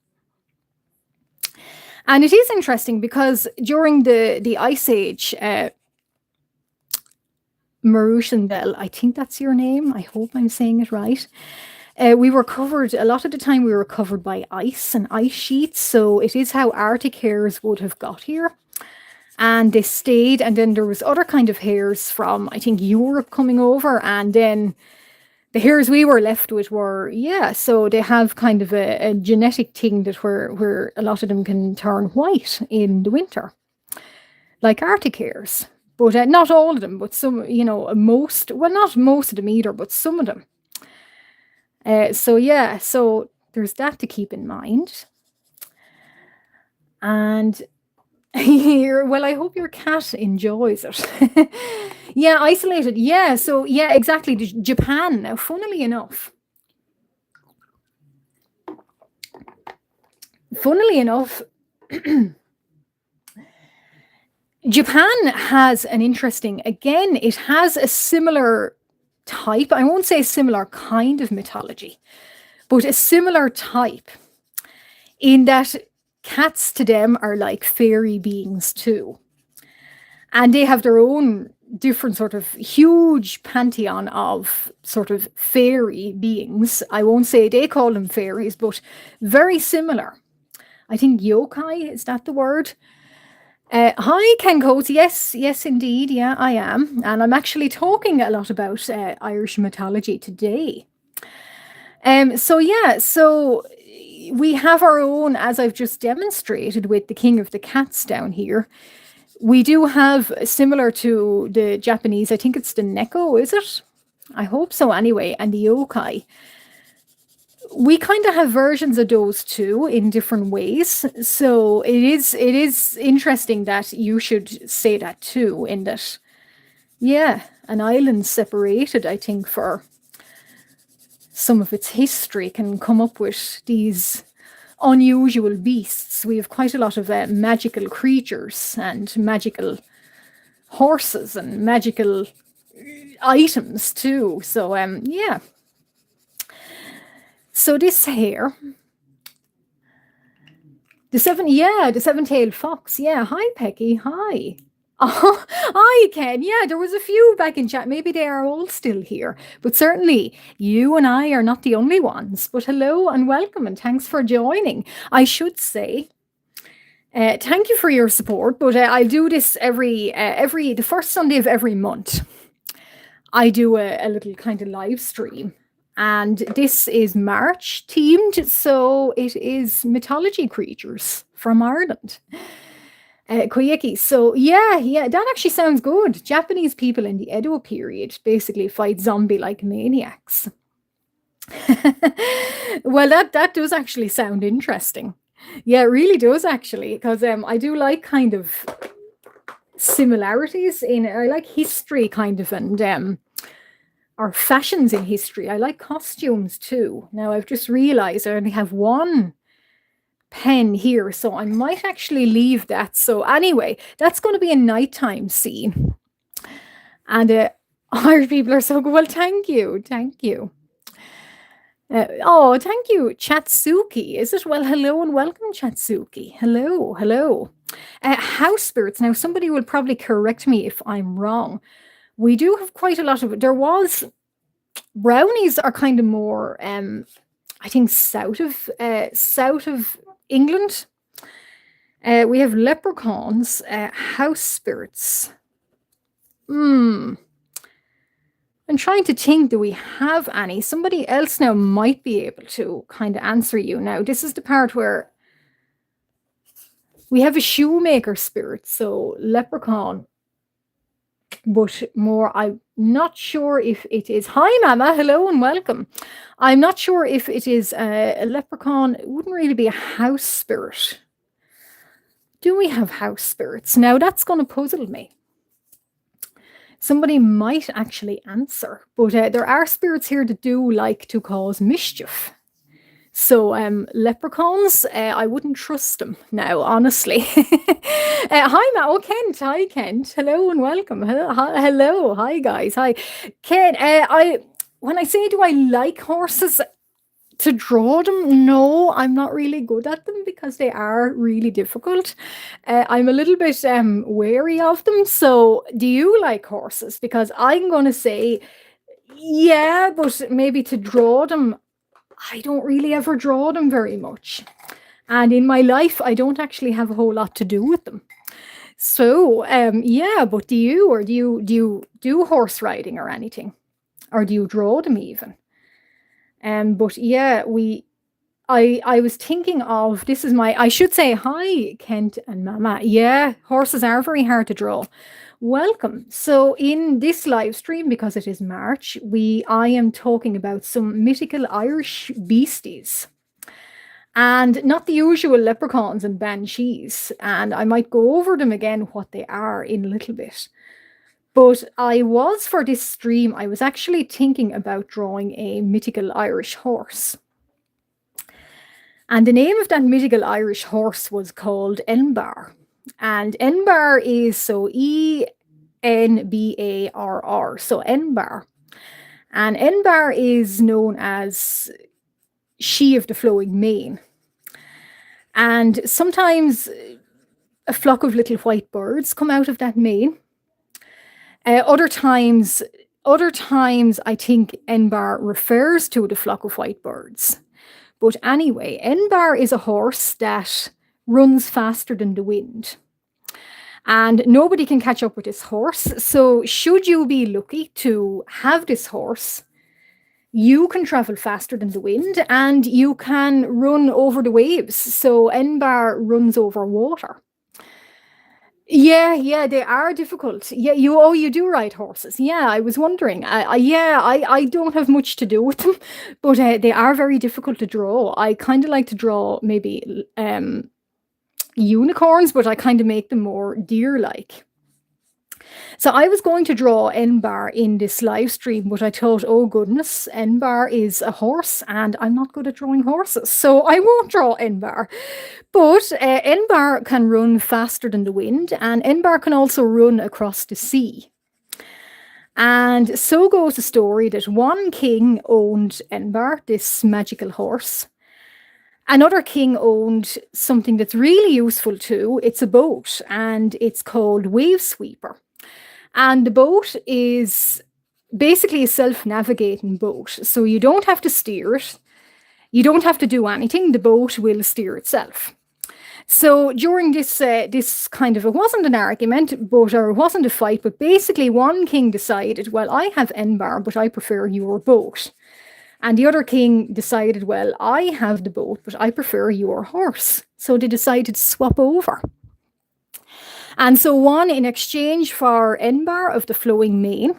And it is interesting because during the Ice Age, Marushandel, I think that's your name. I hope I'm saying it right. We were covered, a lot of the time, we were covered by ice and ice sheets. So it is how Arctic hares would have got here. And they stayed. And then there was other kind of hares from, I think, Europe coming over. And then the hares we were left with were, yeah, so they have kind of a genetic thing that where a lot of them can turn white in the winter, like Arctic hares. But not all of them, but some, most, well, not most of them either, but some of them. So yeah, so there's that to keep in mind. And here, well, I hope your cat enjoys it. Yeah, isolated. Yeah, so yeah, exactly. Japan. Now, funnily enough, Japan has an interesting, again, it has a similar type, I won't say a similar kind of mythology, but a similar type in that cats to them are like fairy beings too. And they have their own different sort of huge pantheon of sort of fairy beings. I won't say they call them fairies, but very similar. I think yokai, is that the word? Hi, Ken Coates. Yes, yes, indeed. Yeah, I am. And I'm actually talking a lot about Irish mythology today. So, yeah, so we have our own, as I've just demonstrated with the King of the Cats down here. We do have, similar to the Japanese, I think it's the Neko, is it? I hope so anyway, and the yokai. We kind of have versions of those too in different ways. So it is interesting that you should say that too, in that, yeah, an island separated, I think, for some of its history can come up with these unusual beasts. We have quite a lot of magical creatures and magical horses and magical items too. So yeah. So this here, the seven-tailed fox. Yeah, hi Pecky, hi. Oh, hi Ken. Yeah, there was a few back in chat. Maybe they are all still here, but certainly you and I are not the only ones. But hello and welcome, and thanks for joining. I should say, thank you for your support. But I do this every the first Sunday of every month. I do a little kind of live stream. And this is March themed, so it is mythology creatures from Ireland. Koyeki. So yeah, that actually sounds good. Japanese people in the Edo period basically fight zombie-like maniacs. Well, that does actually sound interesting. Yeah, it really does actually, because I do like kind of similarities in, I like history kind of, and or fashions in history. I like costumes too. Now I've just realized I only have one pen here, so I might actually leave that. So anyway, that's going to be a nighttime scene. And Irish people are so good. Well, thank you. Thank you. Oh, thank you, Chatsuki. Is it? Well, hello and welcome, Chatsuki. Hello, hello. House spirits. Now, somebody will probably correct me if I'm wrong. We do have quite a lot of, there was, brownies are kind of more, I think, south of England. We have leprechauns, house spirits. I'm trying to think, do we have any? Somebody else now might be able to kind of answer you. Now, this is the part where we have a shoemaker spirit, so leprechaun. But more, I'm not sure if it is. Hi, Mama. Hello and welcome. I'm not sure if it is a leprechaun. It wouldn't really be a house spirit. Do we have house spirits? Now, that's going to puzzle me. Somebody might actually answer, but there are spirits here that do like to cause mischief. So leprechauns, I wouldn't trust them now, honestly. Hi, Matt. Oh, Kent. Hi, Kent. Hello and welcome. Hello. Hi, guys. Hi, Ken. When I say do I like horses, To draw them, no, I'm not really good at them because they are really difficult. I'm a little bit wary of them. So, do you like horses? Because I'm going to say, yeah, but maybe to draw them, I don't really ever draw them very much. And in my life, I don't actually have a whole lot to do with them. So, yeah, but do you do horse riding or anything? Or do you draw them even? But yeah, I was thinking of this is my I should say hi, Kent and Mama. Yeah, horses are very hard to draw. Welcome. So in this live stream, because it is March, we I am talking about some mythical Irish beasties. And not the usual leprechauns and banshees. And I might go over them again, what they are in a little bit. But I was for this stream, I was actually thinking about drawing a mythical Irish horse. And the name of that mythical Irish horse was called Enbar. And Enbar is so Enbarr. So Enbar. And Enbar is known as she of the flowing mane. And sometimes a flock of little white birds come out of that mane. Other times, I think Enbar refers to the flock of white birds. But anyway, Enbar is a horse that runs faster than the wind. And nobody can catch up with this horse. So, should you be lucky to have this horse, you can travel faster than the wind and you can run over the waves. So, Enbar runs over water. Yeah, they are difficult. Yeah, you do ride horses. Yeah, I was wondering. I don't have much to do with them, but they are very difficult to draw. I kind of like to draw maybe unicorns, but I kind of make them more deer-like. So I was going to draw Enbar in this live stream, but I thought, oh goodness, Enbar is a horse, and I'm not good at drawing horses, so I won't draw Enbar. But Enbar can run faster than the wind, and Enbar can also run across the sea. And so goes the story that one king owned Enbar, this magical horse. Another king owned something that's really useful too. It's a boat, and it's called Wave Sweeper. And the boat is basically a self-navigating boat. So you don't have to steer it. You don't have to do anything. The boat will steer itself. So during this kind of, it wasn't an argument, or it wasn't a fight, but basically one king decided, well, I have Enbar, but I prefer your boat. And the other king decided, well, I have the boat, but I prefer your horse. So they decided to swap over. And so one, in exchange for Enbar of the flowing mane,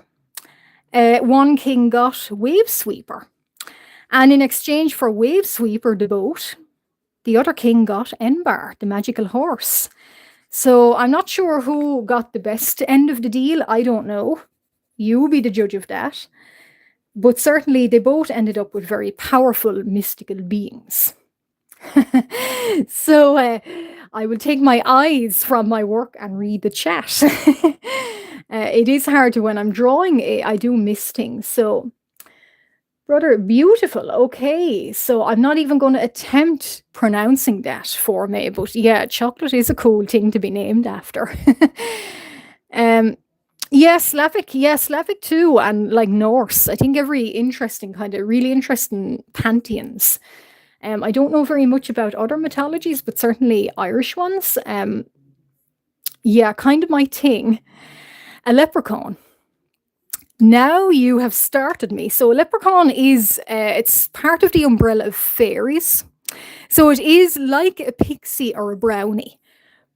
one king got Wave Sweeper. And in exchange for Wave Sweeper, the boat, the other king got Enbar, the magical horse. So I'm not sure who got the best end of the deal. I don't know. You be the judge of that. But certainly they both ended up with very powerful mystical beings. So I will take my eyes from my work and read the chat. It is hard to, when I'm drawing, I do miss things. So, brother, beautiful. Okay, so I'm not even going to attempt pronouncing that for me. But yeah, chocolate is a cool thing to be named after. Yeah, Slavic too, and like Norse. I think every interesting kind of really interesting pantheons. I don't know very much about other mythologies, but certainly Irish ones. Yeah, kind of my thing. A leprechaun. Now you have started me. So a leprechaun is, it's part of the umbrella of fairies. So it is like a pixie or a brownie,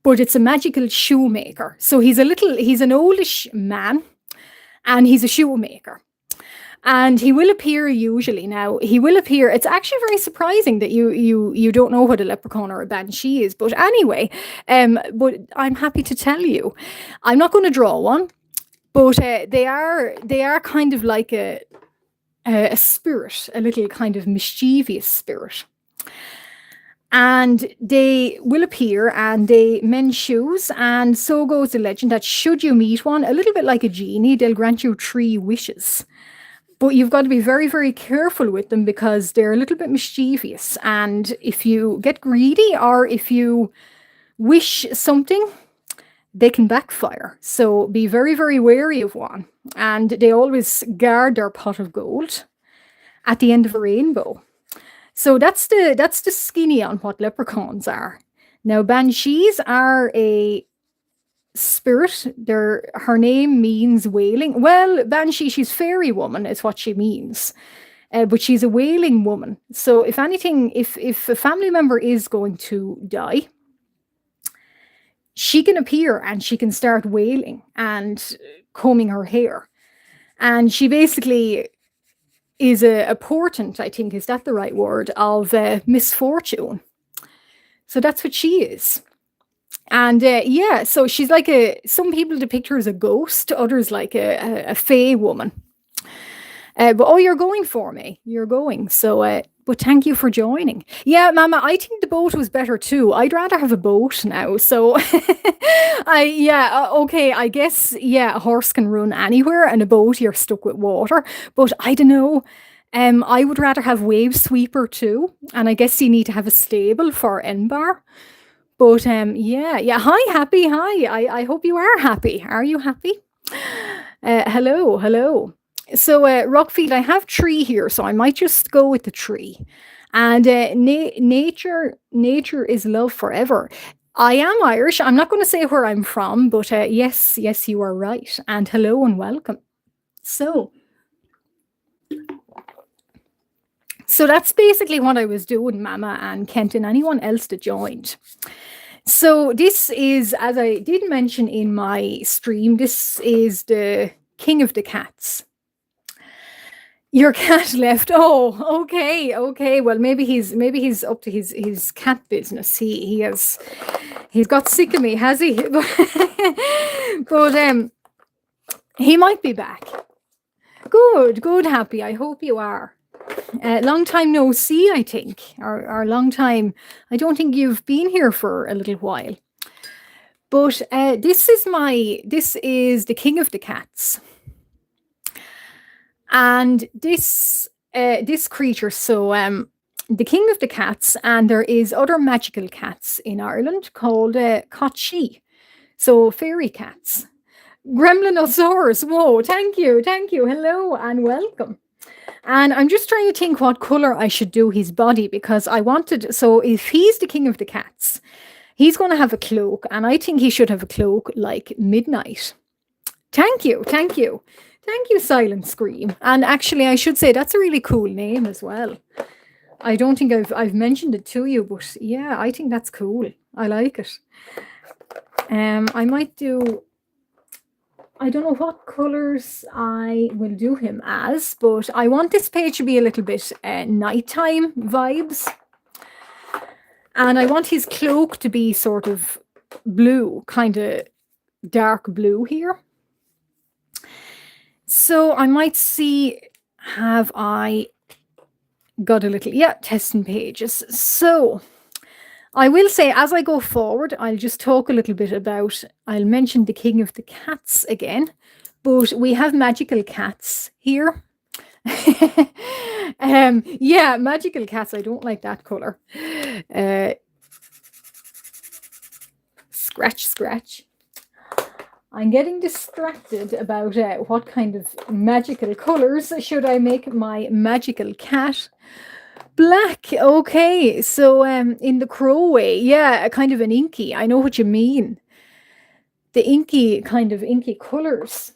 but it's a magical shoemaker. So he's an oldish man, and he's a shoemaker. And he will appear usually. Now, he will appear. It's actually very surprising that you don't know what a leprechaun or a banshee is. But anyway, but I'm happy to tell you. I'm not going to draw one, but they are kind of like a spirit, a little kind of mischievous spirit. And they will appear and they mend shoes. And so goes the legend that should you meet one, a little bit like a genie, they'll grant you 3 wishes. But you've got to be very, very careful with them because they're a little bit mischievous. And if you get greedy or if you wish something, they can backfire. So be very, very wary of one. And they always guard their pot of gold at the end of a rainbow. So that's the skinny on what leprechauns are. Now banshees are a spirit. Her name means wailing. Well, banshee, she's fairy woman is what she means. But she's a wailing woman. So if anything, if a family member is going to die, she can appear and she can start wailing and combing her hair. And she basically is a portent, I think, is that the right word, of misfortune. So that's what she is. And yeah, so she's like some people depict her as a ghost, others like a fae woman. But oh, you're going for me. You're going. So, but thank you for joining. Yeah, Mama, I think the boat was better too. I'd rather have a boat now. So, okay. I guess, yeah, a horse can run anywhere and a boat, you're stuck with water. But I don't know. I would rather have wave sweeper too. And I guess you need to have a stable for Enbar. But yeah. Hi, happy. Hi. I hope you are happy. Are you happy? Hello. So, Rockfield, I have tree here, so I might just go with the tree. And nature is love forever. I am Irish. I'm not going to say where I'm from, but yes, you are right. And hello and welcome. So, so that's basically what I was doing, Mama and Kent, and anyone else that joined. So this is, as I did mention in my stream, this is the king of the cats. Your cat left. Oh, okay. Well, maybe he's up to his cat business. He's got sick of me, has he? But he might be back. Good, happy. I hope you are. Long time no see, I think, or long time. I don't think you've been here for a little while. But this is the king of the cats. And this creature, so the king of the cats, and there is other magical cats in Ireland called Cotchee, so fairy cats. Gremlinosaurus, whoa, thank you, hello and welcome. And I'm just trying to think what color I should do his body, because I wanted, so if he's the king of the cats, he's going to have a cloak, and I think he should have a cloak like midnight. Thank you. Thank you, Silent Scream. And actually, I should say that's a really cool name as well. I don't think I've mentioned it to you, but yeah, I think that's cool. I like it. I might do, I don't know what colors I will do him as, but I want this page to be a little bit nighttime vibes. And I want his cloak to be sort of blue, kind of dark blue here. So I might see, have I got a little, testing pages. So I will say, as I go forward, I'll just talk a little bit about, I'll mention the king of the cats again, but we have magical cats here. Yeah, magical cats. I don't like that color. Scratch. I'm getting distracted about what kind of magical colors should I make my magical cat. Black, okay. So in the crow way, yeah, a kind of an inky. I know what you mean. The inky colors.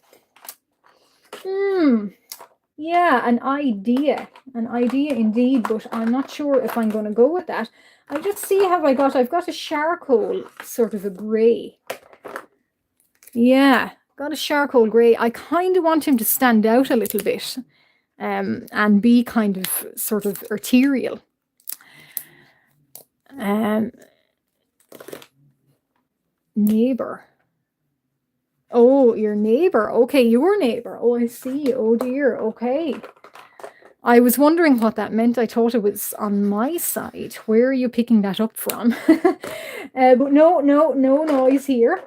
Yeah, an idea indeed, but I'm not sure if I'm going to go with that. I just see I've got a charcoal, sort of a grey. Yeah, got a charcoal grey. I kind of want him to stand out a little bit and be kind of sort of ethereal. Neighbor. Oh, your neighbor. Okay, your neighbor. Oh, I see. Oh, dear. Okay. I was wondering what that meant. I thought it was on my side. Where are you picking that up from? But no noise here.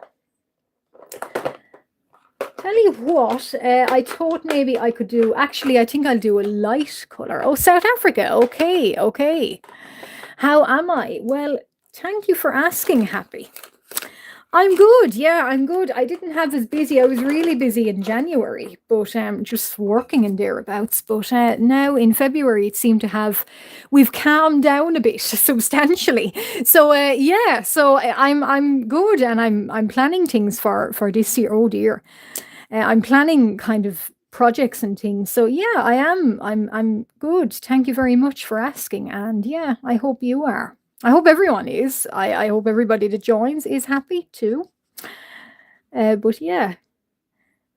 Tell you what, I thought maybe I could do, actually, I think I'll do a light colour. Oh, South Africa. Okay, okay. How am I? Well, thank you for asking, Happy. I'm good. Yeah, I'm good. I didn't have as busy. I was really busy in January, but just working and thereabouts. But now in February, it seemed to have we've calmed down a bit substantially. So yeah, so I'm good, and I'm planning things for this year. Oh dear, I'm planning kind of projects and things. So yeah, I am. I'm good. Thank you very much for asking. And yeah, I hope you are. I hope everyone is. I hope everybody that joins is happy too. But yeah,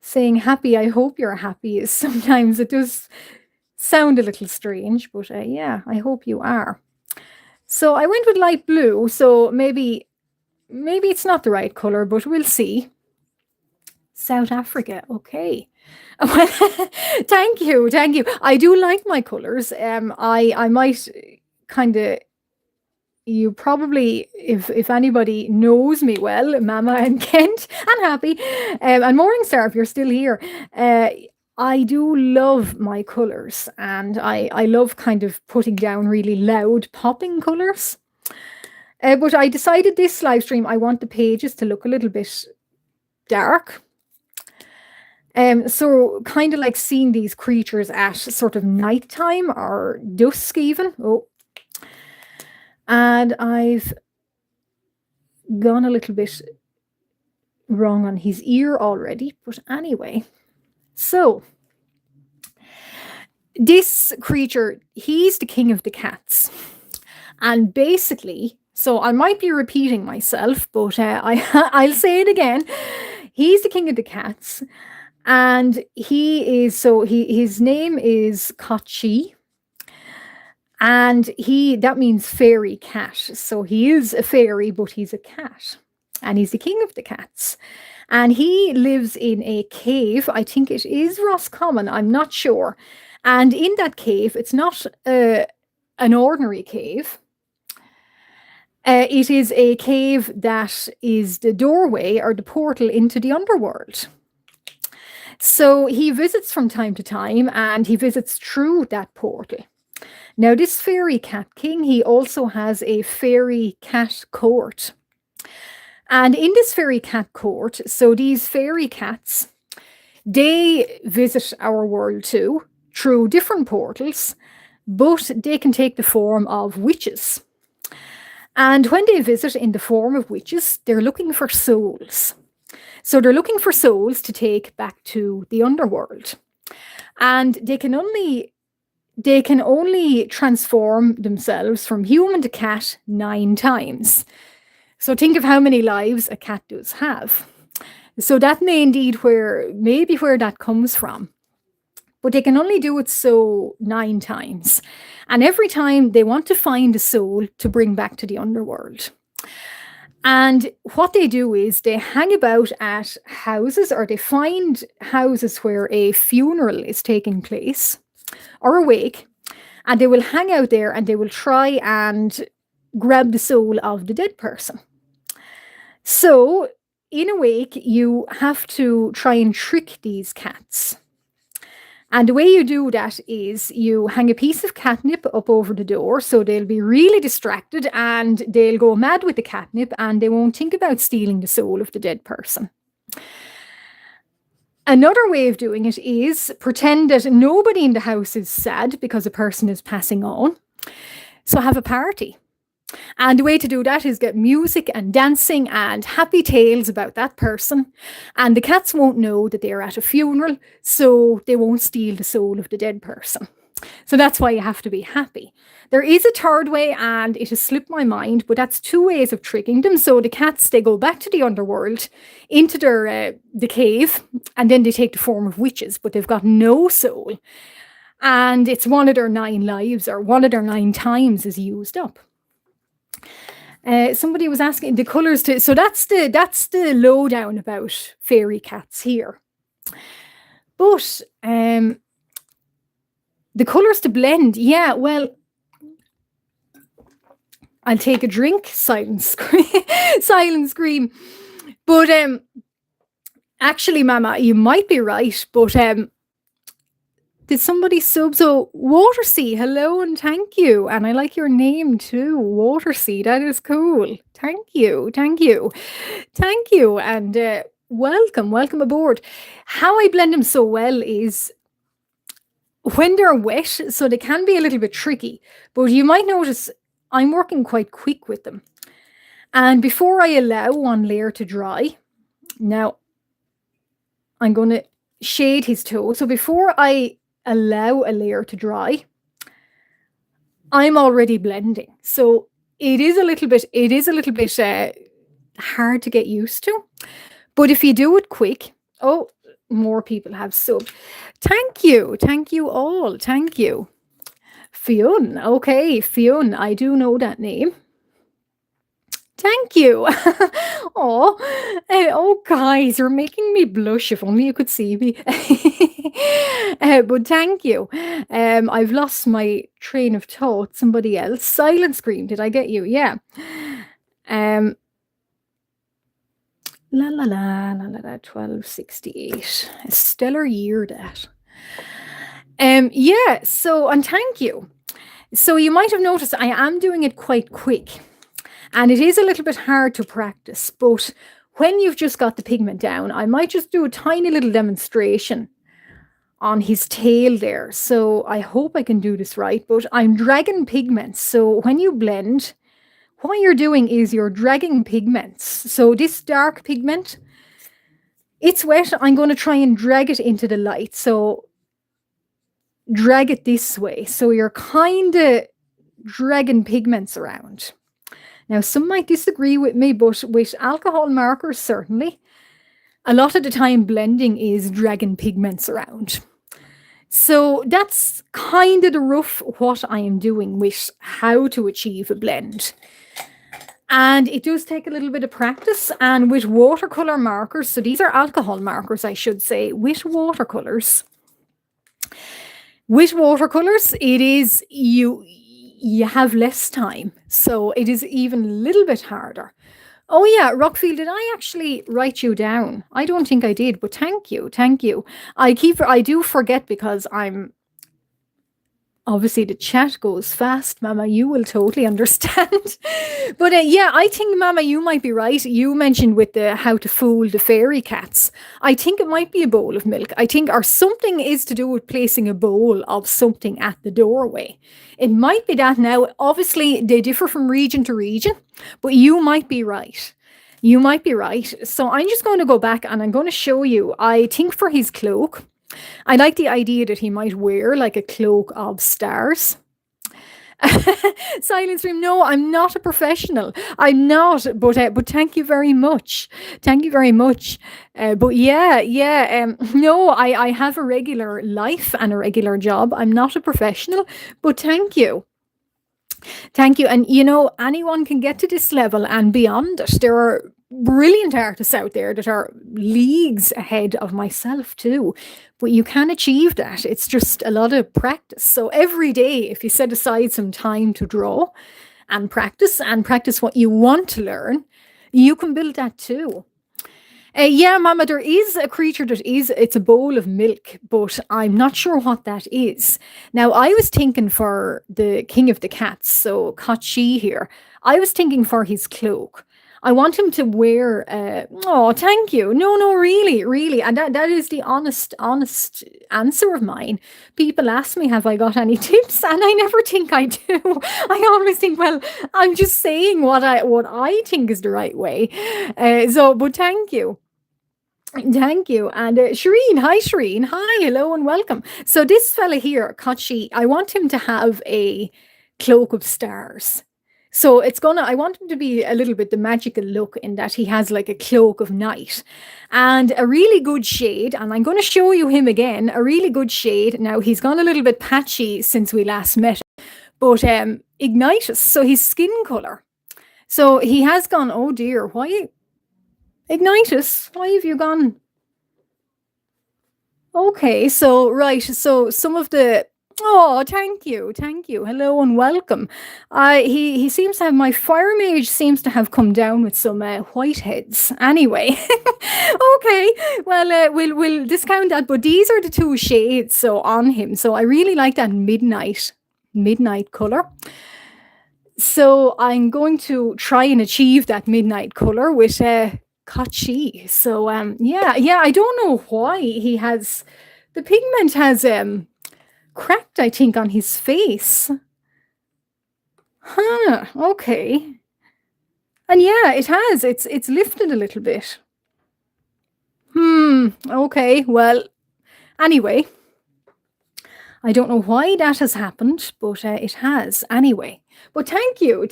saying happy, I hope you're happy is sometimes it does sound a little strange, but yeah, I hope you are. So I went with light blue, so maybe it's not the right color, but we'll see. South Africa, okay. Thank you, thank you. I do like my colors. I might kind of you probably, if anybody knows me well, Mama and Kent and Happy, and Morningstar, if you're still here, I do love my colours, and I love kind of putting down really loud popping colours. But I decided this live stream, I want the pages to look a little bit dark. So kind of like seeing these creatures at sort of nighttime or dusk even. Oh, and I've gone a little bit wrong on his ear already, but anyway. So this creature, he's the king of the cats. And basically, so I might be repeating myself, but I'll say it again. He's the king of the cats. And his name is Kachi. And that means fairy cat. So he is a fairy, but he's a cat. And he's the king of the cats. And he lives in a cave. I think it is Roscommon. I'm not sure. And in that cave, it's not an ordinary cave. It is a cave that is the doorway or the portal into the underworld. So he visits from time to time, and he visits through that portal. Now, this fairy cat king, he also has a fairy cat court. And in this fairy cat court, so these fairy cats, they visit our world too, through different portals, but they can take the form of witches. And when they visit in the form of witches, they're looking for souls. So they're looking for souls to take back to the underworld. And they can only transform themselves from human to cat 9 times. So think of how many lives a cat does have. So that may indeed where that comes from. But they can only do it so 9 times. And every time they want to find a soul to bring back to the underworld. And what they do is they hang about at houses, or they find houses where a funeral is taking place or a wake, and they will hang out there and they will try and grab the soul of the dead person. So in a wake, you have to try and trick these cats. And the way you do that is you hang a piece of catnip up over the door, so they'll be really distracted and they'll go mad with the catnip and they won't think about stealing the soul of the dead person. Another way of doing it is pretend that nobody in the house is sad because a person is passing on. So have a party. And the way to do that is get music and dancing and happy tales about that person. And the cats won't know that they're at a funeral, so they won't steal the soul of the dead person. So that's why you have to be happy. There is a third way, and it has slipped my mind, but that's 2 ways of tricking them. So the cats, they go back to the underworld, into the cave, and then they take the form of witches, but they've got no soul. And it's one of their 9 lives, or one of their 9 times is used up. Somebody was asking the colours too. So that's the lowdown about fairy cats here. But the colours to blend, yeah, well, I'll take a drink, silent scream. But Actually, Mama, you might be right, but did somebody sub? So, Watersea, hello and thank you. And I like your name too, Watersea. That is cool. Thank you, thank you, thank you, and welcome, welcome aboard. How I blend them so well is when they're wet, so they can be a little bit tricky, but you might notice I'm working quite quick with them. And before I allow one layer to dry, now I'm going to shade his toe. So before I allow a layer to dry, I'm already blending. So it is a little bit hard to get used to. But if you do it quick, oh, more people have sub. Thank you all. Thank you. Fionn. Okay, Fionn. I do know that name. Thank you. Oh, oh, guys, you're making me blush. If only you could see me. But thank you. I've lost my train of thought. Somebody else. Silent scream. Did I get you? Yeah. Um. La la la la la la. 1268. A stellar year that. Yeah. So and thank you. So you might have noticed I am doing it quite quick. And it is a little bit hard to practice, but when you've just got the pigment down, I might just do a tiny little demonstration on his tail there. So I hope I can do this right, but I'm dragging pigments. So when you blend, what you're doing is you're dragging pigments. So this dark pigment, it's wet. I'm going to try and drag it into the light. So drag it this way. So you're kind of dragging pigments around. Now, some might disagree with me, but with alcohol markers, certainly, a lot of the time blending is dragging pigments around. So that's kind of the rough what I am doing with how to achieve a blend. And it does take a little bit of practice. And with watercolor markers, so these are alcohol markers, I should say, with watercolors, it is you have less time. So it is even a little bit harder. Oh yeah, Rockfield, did I actually write you down? I don't think I did, but thank you. Thank you. I do forget because I'm obviously the chat goes fast, Mama. You will totally understand. But yeah, I think, Mama, you might be right. You mentioned with the how to fool the fairy cats. I think it might be a bowl of milk. I think, or something is to do with placing a bowl of something at the doorway. It might be that now. Obviously, they differ from region to region, but you might be right. You might be right. So I'm just going to go back and I'm going to show you. I think for his cloak, I like the idea that he might wear like a cloak of stars. Silence room. No, I'm not a professional. I'm not. But thank you very much. Thank you very much. But yeah, yeah. No, I have a regular life and a regular job. I'm not a professional. But thank you. Thank you. And anyone can get to this level and beyond it. There are brilliant artists out there that are leagues ahead of myself too. But you can achieve that. It's just a lot of practice. So every day, if you set aside some time to draw and practice what you want to learn, you can build that too. Yeah, Mama, there is a creature it's a bowl of milk, but I'm not sure what that is. Now, I was thinking for the king of the cats, so Kachi here, I was thinking for his cloak. I want him to wear, oh, thank you. No, no, really, really. And that is the honest answer of mine. People ask me, have I got any tips? And I never think I do. I always think, well, I'm just saying what I think is the right way. But thank you. Thank you. And Shireen, hi Shireen. Hi, hello and welcome. So this fella here, Kachi, I want him to have a cloak of stars. So I want him to be a little bit the magical look in that he has like a cloak of night and a really good shade. And I'm going to show you him again, a really good shade. Now he's gone a little bit patchy since we last met, but Ignitus, so his skin color. So he has gone, oh dear, why? Ignitus, why have you gone? Okay, so right, so some of the Oh, thank you, thank you. Hello and welcome. He seems to have my fire mage seems to have come down with some whiteheads. Anyway, okay. Well, we'll discount that. But these are the two shades so on him. So I really like that midnight color. So I'm going to try and achieve that midnight color with Kachi. So yeah. I don't know why he has the pigment has cracked, I think, on his face. Huh, okay. And yeah, it has. It's lifted a little bit. Okay. Well, anyway, I don't know why that has happened, but it has anyway. But thank you.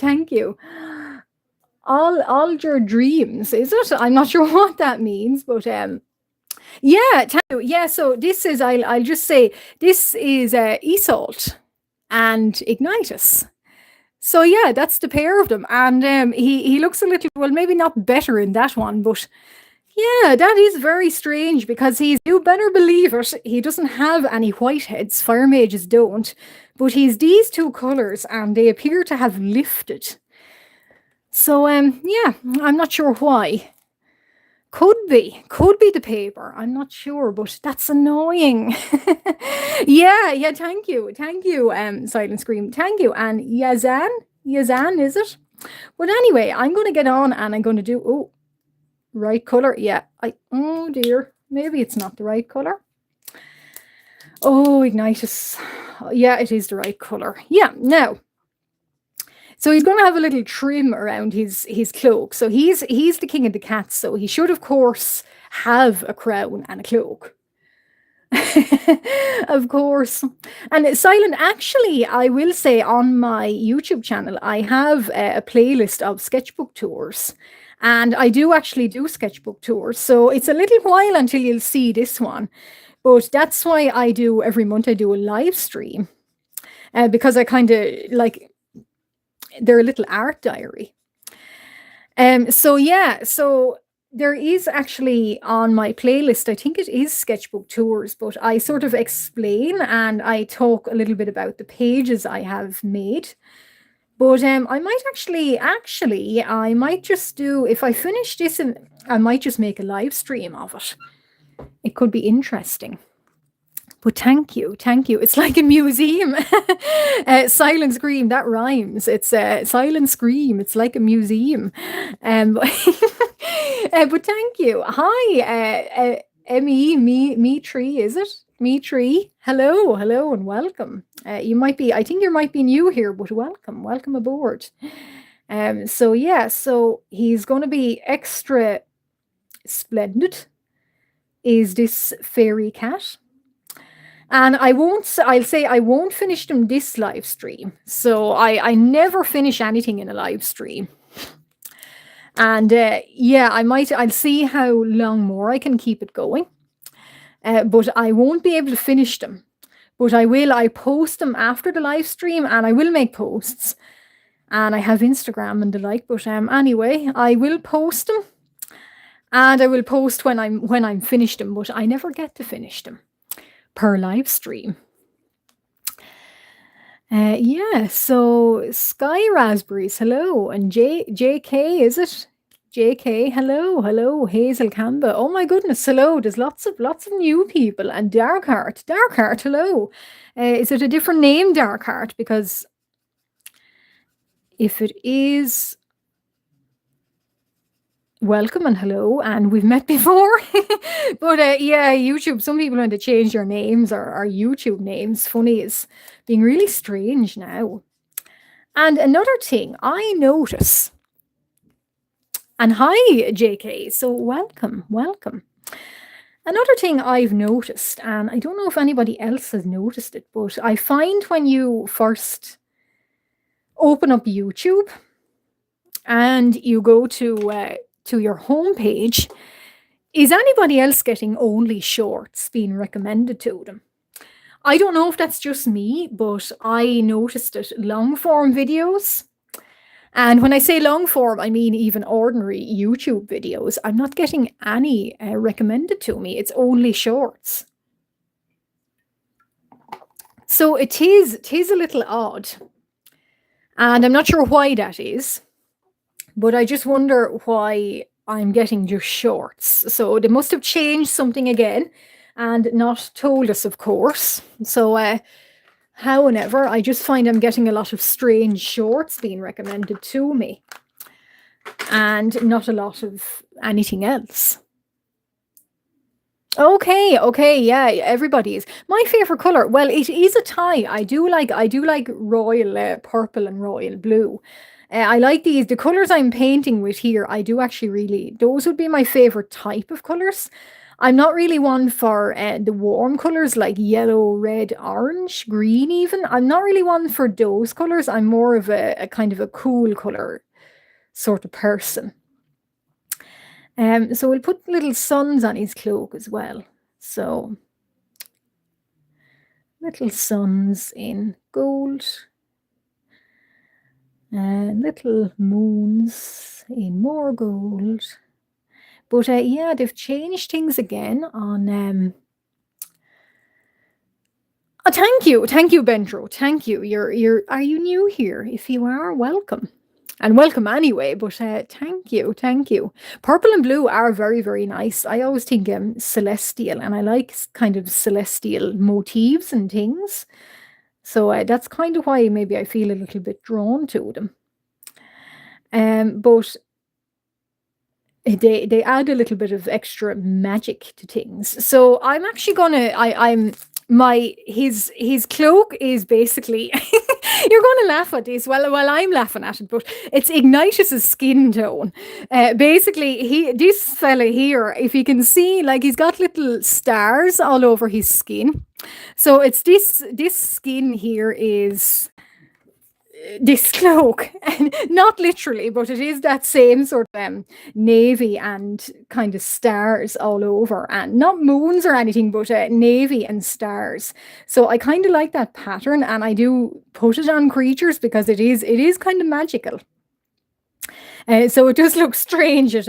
All your dreams, is it? I'm not sure what that means, but yeah, thank you. Yeah, so this is I'll just say this is Isolt and Ignitus. So yeah, that's the pair of them, and he looks a little well, maybe not better in that one, but yeah, that is very strange because you better believe it. He doesn't have any whiteheads. Fire mages don't, but he's these two colors, and they appear to have lifted. So yeah, I'm not sure why. Could be the paper. I'm not sure, but that's annoying. Yeah. Thank you. Silent Scream, thank you. And Yazan, is it? But anyway, I'm going to get on and I'm going to do right color. Yeah, oh dear, maybe it's not the right color. Oh, Ignitus. Yeah, it is the right color. Yeah, now. So he's going to have a little trim around his cloak. So he's the king of the cats. So he should, of course, have a crown and a cloak. Of course. And Silent, actually, I will say on my YouTube channel, I have a playlist of sketchbook tours. And I do actually do sketchbook tours. So it's a little while until you'll see this one. But that's why every month I do a live stream. Because I kind of like, they're a little art diary. So yeah, so there is actually on my playlist, I think it is sketchbook tours, but I sort of explain and I talk a little bit about the pages I have made. But I might I might just do, if I finish this, and I might just make a live stream of it. It could be interesting. But thank you. It's like a museum. Silent Scream, that rhymes. It's Silent Scream. It's like a museum. But thank you. Hi, me tree. Is it me tree? Hello, and welcome. I think you might be new here, but welcome aboard. So yeah, so he's going to be extra splendid. Is this fairy cat? And I'll say I won't finish them this live stream. So I never finish anything in a live stream. And yeah, I'll see how long more I can keep it going. But I won't be able to finish them. But I post them after the live stream and I will make posts. And I have Instagram and the like, but anyway, I will post them. And I will post when I'm finished them, but I never get to finish them per live stream. Yeah, so Sky Raspberries, hello, and JK, is it? JK, hello, Hazel Camba. Oh my goodness, hello. There's lots of new people. And Darkheart, hello. Is it a different name, Darkheart? Because if it is, welcome and hello, and we've met before. But yeah, YouTube, some people want to change their names or YouTube names. Funny is being really strange now. And another thing I notice, and hi JK, so welcome. Another thing I've noticed, and I don't know if anybody else has noticed it, but I find when you first open up YouTube and you go to your homepage, is anybody else getting only shorts being recommended to them? I don't know if that's just me, but I noticed it. Long form videos. And when I say long form, I mean even ordinary YouTube videos. I'm not getting any recommended to me. It's only shorts. So it is a little odd, and I'm not sure why that is, but I just wonder why I'm getting just shorts. So they must have changed something again and not told us, of course. So, however, I just find I'm getting a lot of strange shorts being recommended to me and not a lot of anything else. Okay, okay, yeah, everybody is. My favorite color, well, it is a tie. I do like royal purple and royal blue. I like these. The colors I'm painting with here, I do actually really. Those would be my favorite type of colors. I'm not really one for the warm colors like yellow, red, orange, green. Even I'm not really one for those colors. I'm more of a kind of a cool color sort of person. So we'll put little suns on his cloak as well. So little suns in gold and little moons in more gold. But yeah, they've changed things again on. Oh, thank you, Bentro. Thank you. You're. Are you new here? If you are, welcome. And welcome anyway, but thank you, thank you. Purple and blue are very, very nice. I always think celestial, and I like kind of celestial motifs and things. So that's kind of why maybe I feel a little bit drawn to them. But they add a little bit of extra magic to things. So I'm actually gonna I'm my his cloak is basically you're gonna laugh at this. Well, I'm laughing at it, but it's Ignatius's skin tone. Basically, he this fella here, if you can see, like he's got little stars all over his skin. So it's this skin here is this cloak, and not literally, but it is that same sort of navy and kind of stars all over, and not moons or anything, but navy and stars. So I kind of like that pattern, and I do put it on creatures because it is kind of magical. So it does look strange at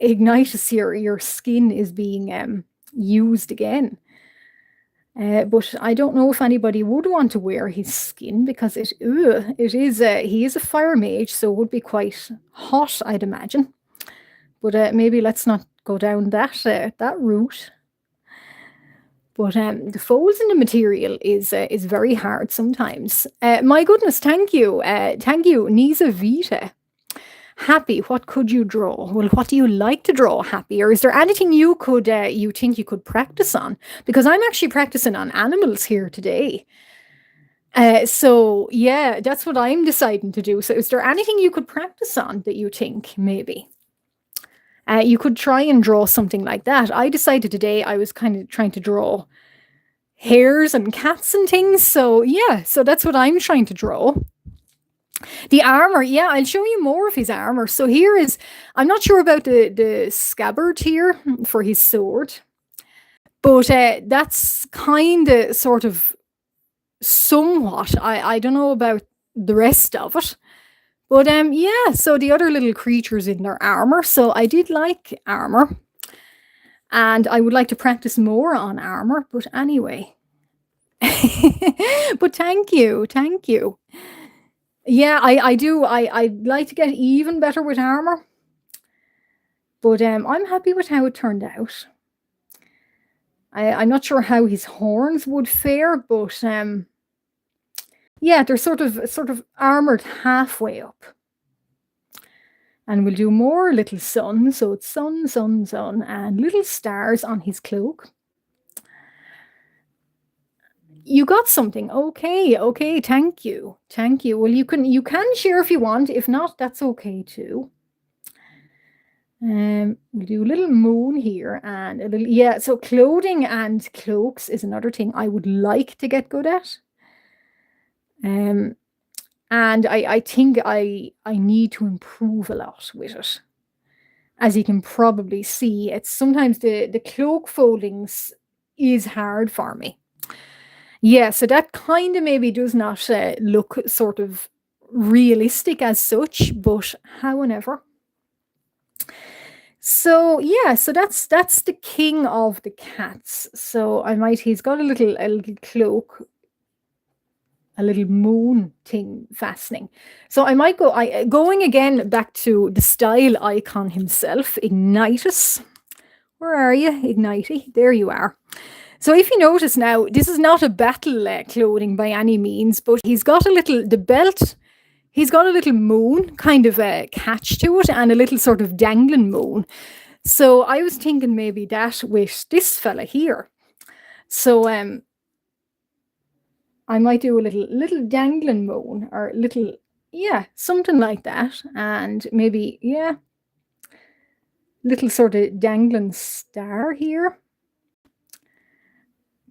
Ignitus here. Your skin is being used again. But I don't know if anybody would want to wear his skin because it is he is a fire mage, so it would be quite hot, I'd imagine. But maybe let's not go down that route. But the folds in the material is very hard sometimes. My goodness, thank you, Nisa Vita. Happy, what could you draw? Well, what do you like to draw, Happy? Or is there anything you think you could practice on? Because I'm actually practicing on animals here today. So yeah, that's what I'm deciding to do. So is there anything you could practice on that you think maybe? You could try and draw something like that. I decided today I was kind of trying to draw hares and cats and things. So yeah, so that's what I'm trying to draw. The armor, yeah, I'll show you more of his armor. So here is, I'm not sure about the scabbard here for his sword, but that's kind of sort of somewhat. I don't know about the rest of it, but yeah. So the other little creatures in their armor. So I did like armor, and I would like to practice more on armor. But anyway, but thank you. Yeah, I do. I'd like to get even better with armor, but I'm happy with how it turned out. I'm not sure how his horns would fare, but yeah, they're sort of armored halfway up. And we'll do more little sun, so it's sun, sun, sun, and little stars on his cloak. You got something. Okay, okay, thank you. Thank you. Well, you can share if you want. If not, that's okay too. We'll do a little moon here and a little, yeah. So clothing and cloaks is another thing I would like to get good at. Um, and I think I need to improve a lot with it. As you can probably see, it's sometimes the cloak foldings is hard for me. Yeah, so that kind of maybe does not look sort of realistic as such, but however. So yeah, so that's the king of the cats. So I might he's got a little cloak a little moon thing fastening. So I might going again back to the style icon himself, Ignitus. Where are you, Ignitey? There you are. So if you notice now, this is not a battle clothing by any means, but he's got the belt, he's got a little moon kind of a catch to it and a little sort of dangling moon. So I was thinking maybe that with this fella here. So I might do a little dangling moon or little, yeah, something like that. And maybe, yeah, little sort of dangling star here.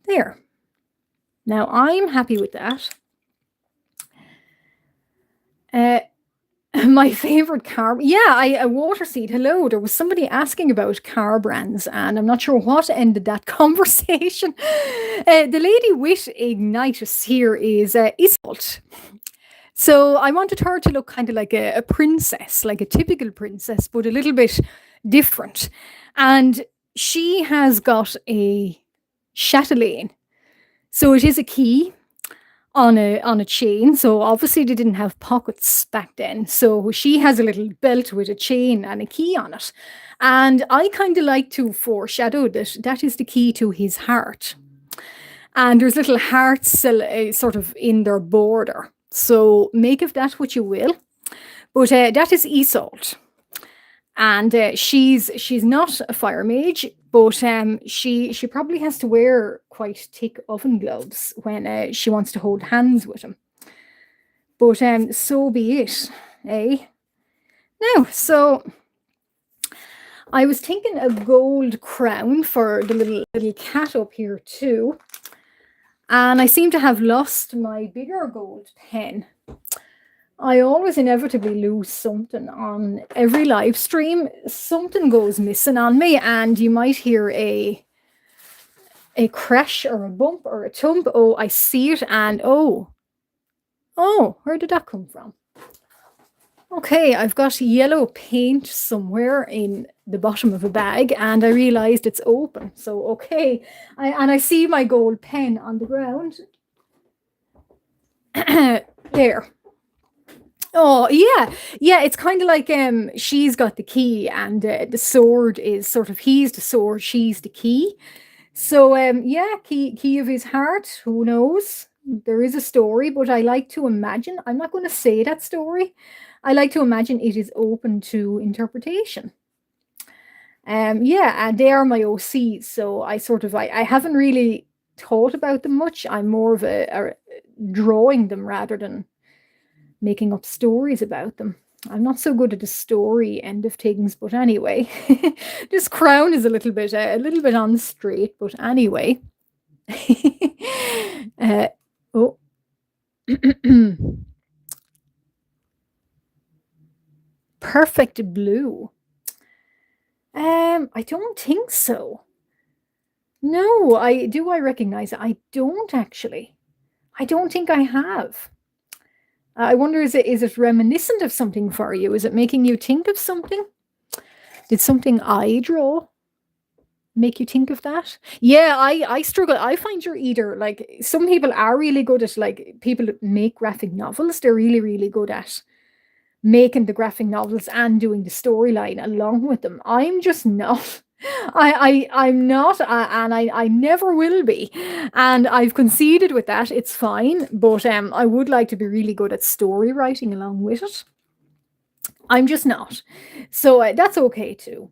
There. Now I'm happy with that. My favorite car, yeah, a water seat. Hello, there was somebody asking about car brands, and I'm not sure what ended that conversation. The lady with Ignitus here is Isolt. So I wanted her to look kind of like a princess, like a typical princess, but a little bit different. And she has got a chatelaine. So it is a key on a chain. So obviously they didn't have pockets back then. So she has a little belt with a chain and a key on it. And I kind of like to foreshadow that that is the key to his heart. And there's little hearts sort of in their border. So make of that what you will. But that is Isolde. And she's not a fire mage, but she probably has to wear quite thick oven gloves when she wants to hold hands with him. But so be it, eh? Now, so I was thinking a gold crown for the little cat up here too. And I seem to have lost my bigger gold pen. I always inevitably lose something on every live stream. Something goes missing on me, and you might hear a crash or a bump or a thump. Oh, I see it, and oh, where did that come from? Okay, I've got yellow paint somewhere in the bottom of a bag, and I realized it's open. So, okay, I see my gold pen on the ground. There. Oh, yeah, it's kind of like she's got the key, and the sword is sort of, he's the sword, she's the key. So, yeah, key of his heart, who knows? There is a story, but I like to imagine, I'm not going to say that story. I like to imagine it is open to interpretation. Yeah, and they are my OCs, so I haven't really thought about them much. I'm more of a drawing them rather than making up stories about them. I'm not so good at the story end of things, but anyway, this crown is a little bit on straight, but anyway. Oh. Perfect blue. I don't think so. No, I recognize it? I don't actually. I don't think I have. I wonder, is it reminiscent of something for you? Is it making you think of something? Did something I draw make you think of that? Yeah, I struggle. I find you're either like, some people are really good at, like, people that make graphic novels, they're really, really good at making the graphic novels and doing the storyline along with them. I'm just not. I'm not, and I never will be. And I've conceded with that. It's fine, but I would like to be really good at story writing along with it. I'm just not. So that's okay too.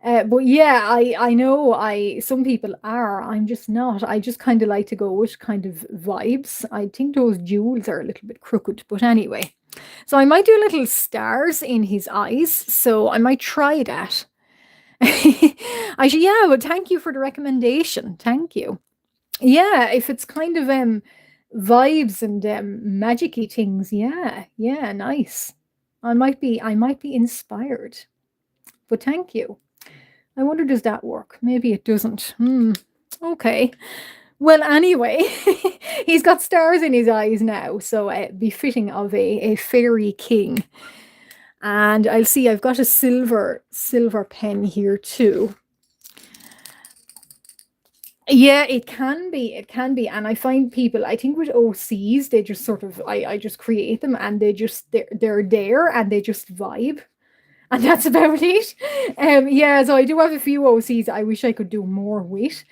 But yeah, I know some people are. I'm just not. I just kind of like to go with kind of vibes. I think those jewels are a little bit crooked, but anyway. So I might do little stars in his eyes. So I might try that. Yeah, but thank you for the recommendation. Thank you. Yeah, if it's kind of vibes and magic-y things, yeah, nice. I might be inspired. But thank you. I wonder, does that work? Maybe it doesn't. Okay. Well, anyway, he's got stars in his eyes now, so befitting of a fairy king. And I'll see, I've got a silver pen here too. Yeah, it can be, and I find people, I think with OCs, they just sort of, I just create them, and they're there, and they just vibe, and that's about it. Yeah, so I do have a few OCs I wish I could do more with,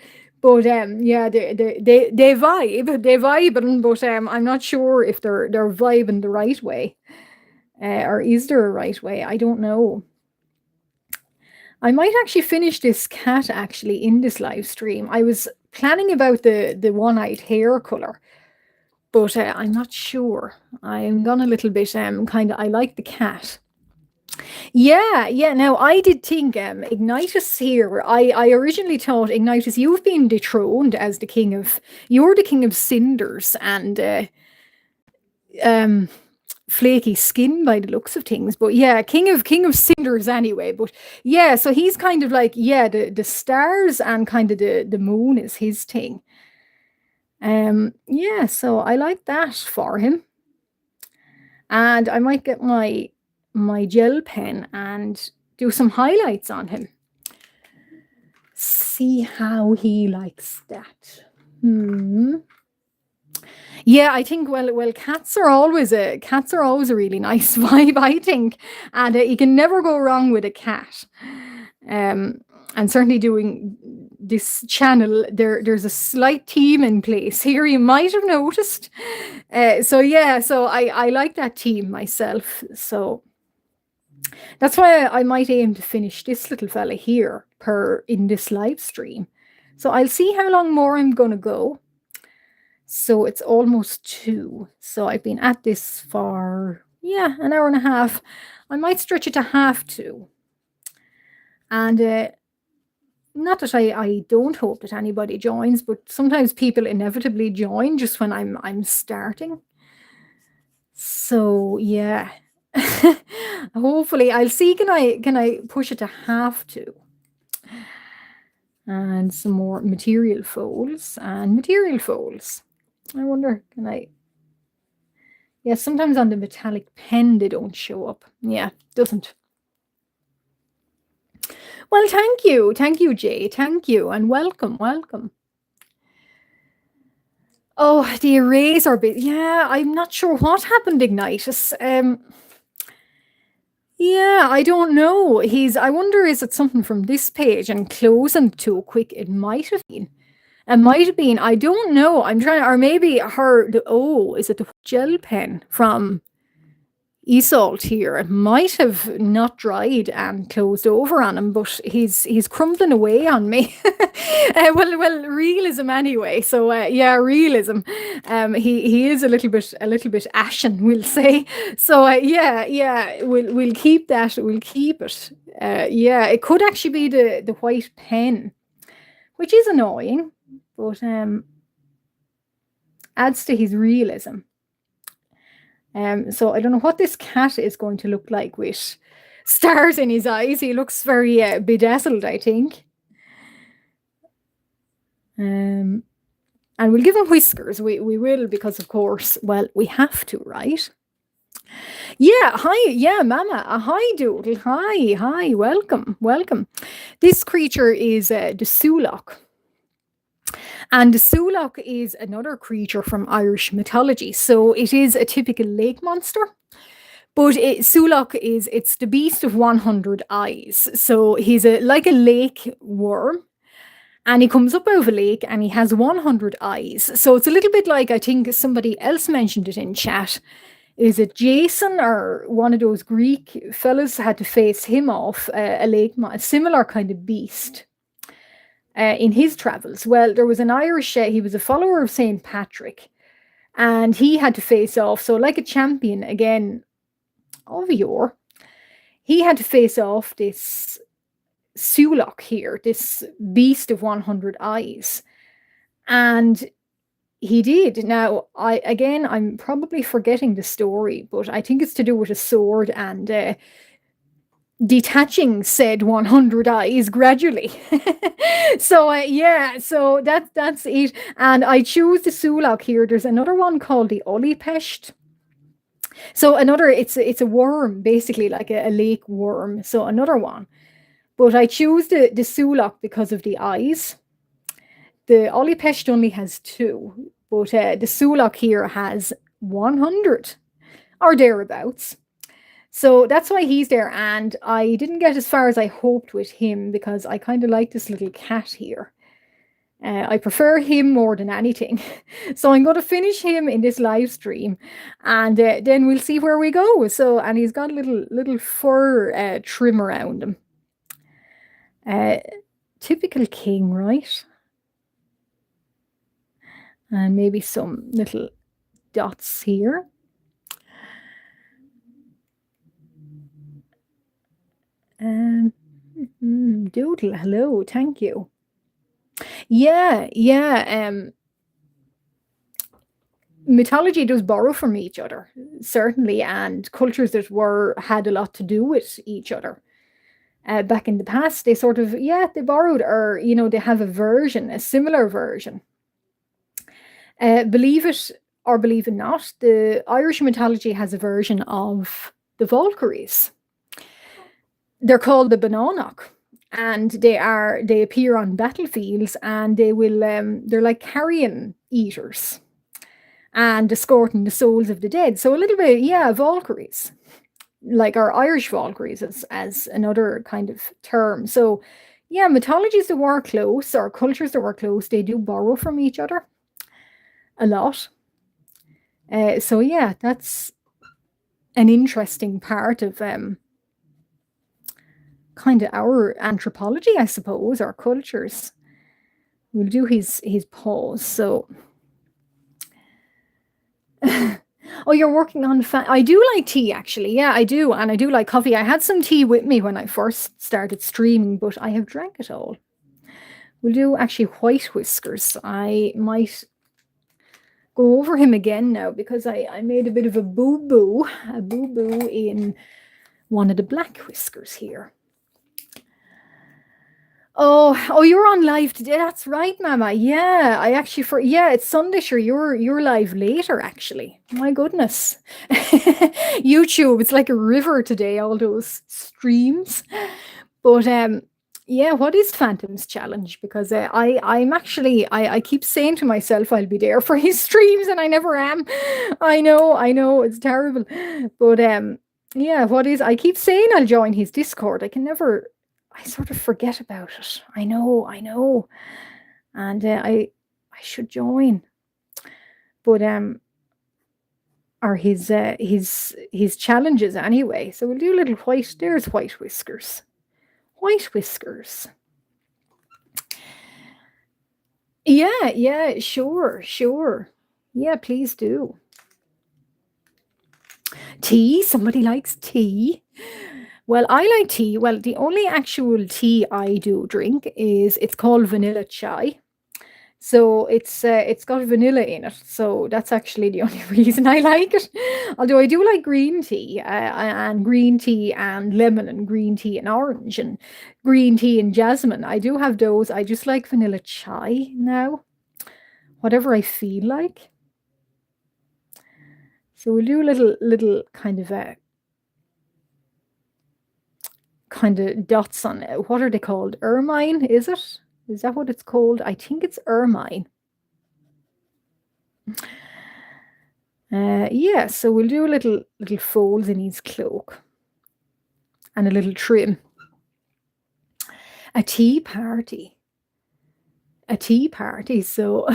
but yeah, they vibing, but I'm not sure if they're vibing the right way, or is there a right way? I don't know. I might actually finish this cat actually in this live stream. I was planning about the one-eyed hair color, but I'm not sure. I'm gone a little bit kind of, I like the cat. Yeah, yeah. Now I did think Ignitus here. I originally thought Ignitus, you've been dethroned as the king of, you're the king of cinders and um flaky skin by the looks of things. But yeah, king of cinders anyway. But yeah, so he's kind of like, yeah, the stars and kind of the moon is his thing. Yeah, so I like that for him. And I might get my gel pen and do some highlights on him. See how he likes that. Hmm. Yeah, I think well cats are always a really nice vibe, I think, and you can never go wrong with a cat. Um, and certainly doing this channel, there's a slight team in place here. You might have noticed. So yeah, so I like that team myself. So that's why I might aim to finish this little fella here per in this live stream. So I'll see how long more I'm gonna go. So it's almost 2. So I've been at this for, yeah, an hour and a half. I might stretch it to half 2. And not that I don't hope that anybody joins, but sometimes people inevitably join just when I'm starting. So yeah. Hopefully I'll see, can I push it to half 2. And some more material folds and material folds. I wonder, can I? Yeah, sometimes on the metallic pen they don't show up. Yeah, doesn't. Well, thank you, Jay, thank you, and welcome, welcome. Oh, the eraser bit. Yeah, I'm not sure what happened, Ignitus. Yeah, I don't know. I wonder, is it something from this page and closing too quick? It might have been. It might have been. I don't know. I'm trying, or maybe is it the gel pen from Isolt here? It might have not dried and closed over on him, but he's crumbling away on me. Well, realism anyway. So yeah, realism. He is a little bit ashen, we'll say. So yeah, yeah, we'll keep that. We'll keep it. Yeah, it could actually be the white pen, which is annoying, but adds to his realism. So I don't know what this cat is going to look like with stars in his eyes. He looks very bedazzled, I think. And we'll give him whiskers. We will, because of course, well, we have to, right? Yeah, hi, yeah, Mama. Hi, Doodle. Hi, hi, welcome, welcome. This creature is the Sulok. And the Sulok is another creature from Irish mythology. So it is a typical lake monster. But Sulok it's the beast of 100 eyes. So he's like a lake worm. And he comes up out of a lake and he has 100 eyes. So it's a little bit like, I think somebody else mentioned it in chat. Is it Jason or one of those Greek fellas had to face him off a similar kind of beast in his travels? Well, there was an Irish, he was a follower of St. Patrick, and he had to face off. So, like a champion again of yore, he had to face off this Sulok here, this beast of 100 eyes. And he did. Now, I'm probably forgetting the story, but I think it's to do with a sword and detaching said 100 eyes gradually. So yeah, so that's it. And I choose the Sulok here. There's another one called the Olipesht. So another, it's a worm, basically like a lake worm. So another one. But I choose the Sulok because of the eyes. The Ollie Pest only has two, but the Sulok here has 100 or thereabouts. So that's why he's there. And I didn't get as far as I hoped with him because I kind of like this little cat here. I prefer him more than anything. So I'm going to finish him in this live stream and then we'll see where we go. So, and he's got a little fur trim around him. Uh, Typical king, right? And maybe some little dots here. Doodle, hello, thank you. Yeah, yeah. Mythology does borrow from each other, certainly, and cultures that were had a lot to do with each other. Back in the past, they sort of, yeah, they borrowed, or they have a version, a similar version. Believe it or believe it not, the Irish mythology has a version of the Valkyries. They're called the Bannock, and they appear on battlefields, and they're like carrion eaters and escorting the souls of the dead. So a little bit, yeah, Valkyries, like our Irish Valkyries as another kind of term. So yeah, mythologies that were close or cultures that were close, they do borrow from each other a lot. So yeah, that's an interesting part of kind of our anthropology, I suppose, our cultures. We'll do his paws. So oh, you're working on I do like tea, actually. Yeah, I do. And I do like coffee. I had some tea with me when I first started streaming, but I have drank it all. We'll do actually white whiskers. I might go over him again now because I made a bit of a boo-boo in one of the black whiskers here. Oh, you're on live today. That's right, Mama. Yeah, I actually yeah, it's Sunday. Sure, you're live later. Actually, my goodness, YouTube. It's like a river today. All those streams, but yeah. What is Phantom's challenge? Because I'm actually I keep saying to myself I'll be there for his streams, and I never am. I know, it's terrible, but yeah. What is? I keep saying I'll join his Discord. I can never. I sort of forget about it. I know, and I should join, but are his challenges anyway. So we'll do a little white. There's white whiskers, white whiskers. Yeah, sure. Yeah, please do. Tea. Somebody likes tea. Well, I like tea. Well, the only actual tea I do drink is it's called vanilla chai. So it's got vanilla in it. So that's actually the only reason I like it. Although I do like green tea, and green tea and lemon and green tea and orange and green tea and jasmine. I do have those. I just like vanilla chai now. Whatever I feel like. So we'll do a little kind of dots on it. What are they called? Ermine, is it? Is that what it's called? I think it's ermine. Yeah, so we'll do a little folds in his cloak and a little trim. A tea party. A tea party. So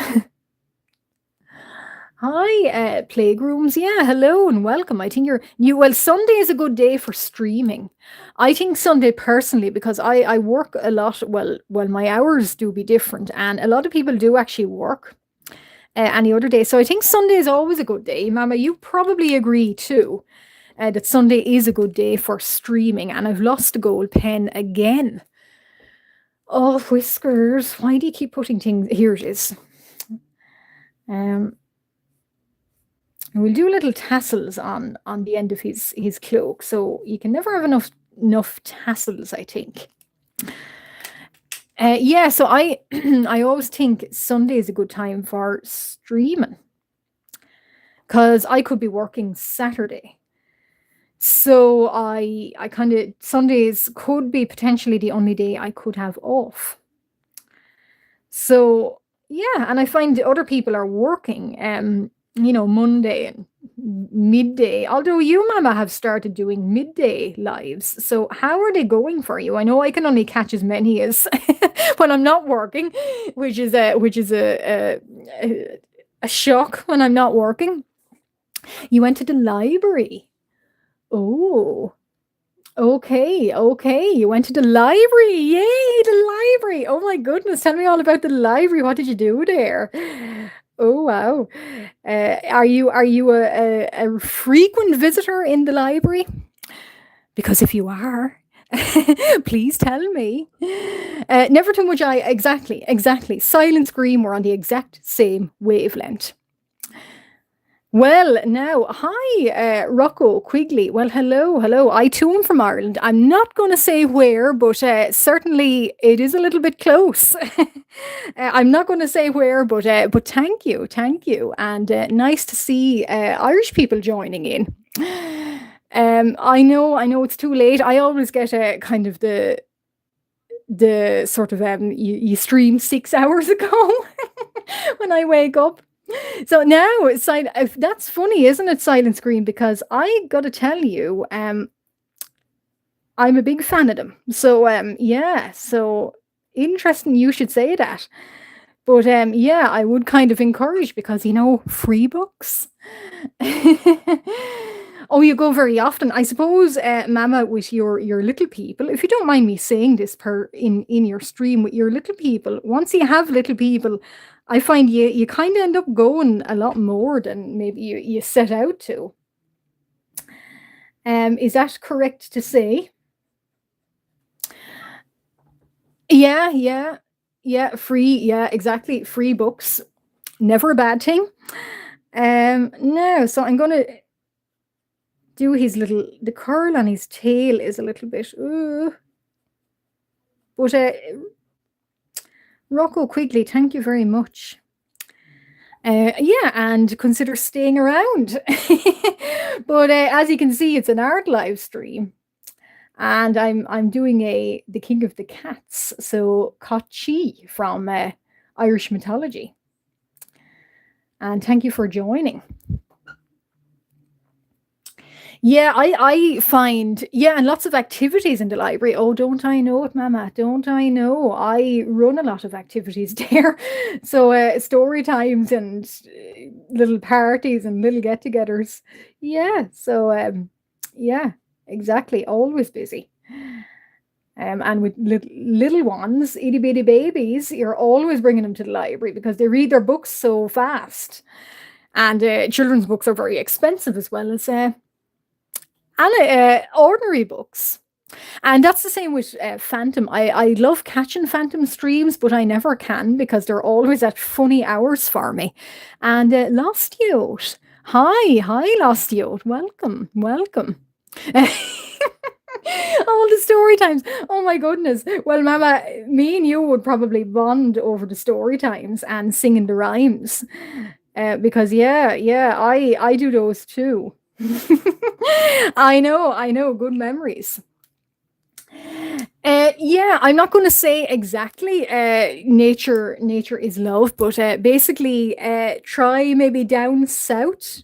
hi, Playrooms. Yeah, hello and welcome. I think you're new. Well, Sunday is a good day for streaming. I think Sunday personally, because I work a lot. Well, my hours do be different, and a lot of people do actually work any other day. So I think Sunday is always a good day. Mama, you probably agree too, that Sunday is a good day for streaming. And I've lost a gold pen again. Oh, Whiskers, why do you keep putting things? Here it is. We'll do little tassels on the end of his cloak, so you can never have enough tassels, I think. Yeah, so I I always think Sunday is a good time for streaming because I could be working Saturday. So I kind of Sundays could be potentially the only day I could have off. So Yeah, and I find other people are working, Monday and midday. Although you, Mama, have started doing midday lives. So how are they going for you? I know I can only catch as many as when I'm not working, which is a shock when I'm not working. You went to the library. Oh, okay, okay. You went to the library. Yay, the library. Oh my goodness. Tell me all about the library. What did you do there? Oh wow. Are you a frequent visitor in the library? Because if you are, please tell me. Never too much eye. Exactly, exactly. Silent Scream. We're on the exact same wavelength. Well, now, hi, Rocco Quigley. Well, hello, hello. I too am from Ireland. I'm not going to say where, but certainly it is a little bit close. I'm not going to say where, but thank you, and nice to see Irish people joining in. I know it's too late. I always get kind of the sort of you streamed 6 hours ago when I wake up. So now that's funny, isn't it, Silent Screen? Because I got to tell you, I'm a big fan of them. So yeah, so interesting you should say that. But yeah, I would kind of encourage because free books. Oh, you go very often. I suppose, Mama, with your little people, if you don't mind me saying this per in your stream with your little people, once you have little people, I find you kind of end up going a lot more than maybe you set out to. Is that correct to say? Yeah, yeah, yeah. Free, yeah, exactly. Free books, never a bad thing. No, so I'm gonna do his little the curl on his tail is a little bit but Rocco Quigley, thank you very much. Yeah, and consider staying around. But as you can see, it's an art live stream, and I'm doing a the King of the Cats, so Kachi from Irish mythology. And thank you for joining. Yeah, I find and lots of activities in the library. Oh, don't I know it, Mama? Don't I know? I run a lot of activities there. So story times and little parties and little get-togethers. Yeah, so yeah, exactly. Always busy. And with little ones, itty bitty babies, you're always bringing them to the library because they read their books so fast. And children's books are very expensive as well as ordinary books. And that's the same with Phantom. I love catching Phantom streams, but I never can because they're always at funny hours for me. And Lost Youth. Hi, Lost Youth. Welcome, welcome. All the story times. Oh my goodness. Well, Mama, me and you would probably bond over the story times and singing the rhymes. Because yeah, I do those too. I know, good memories. Yeah, I'm not going to say exactly nature is love, but basically try maybe down south,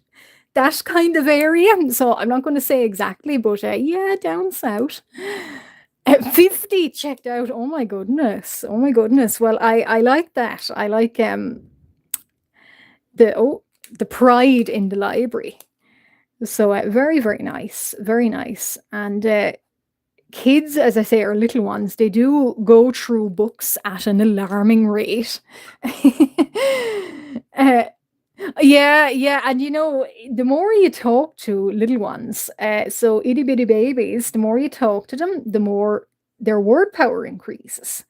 that kind of area. So I'm not going to say exactly, but yeah, down south. 50 checked out. Oh my goodness. Oh my goodness. Well, I like that. I like the pride in the library. So very, very nice. Very nice. And kids, as I say, are little ones. They do go through books at an alarming rate. uh, yeah, and the more you talk to little ones, so itty bitty babies, the more you talk to them, the more their word power increases.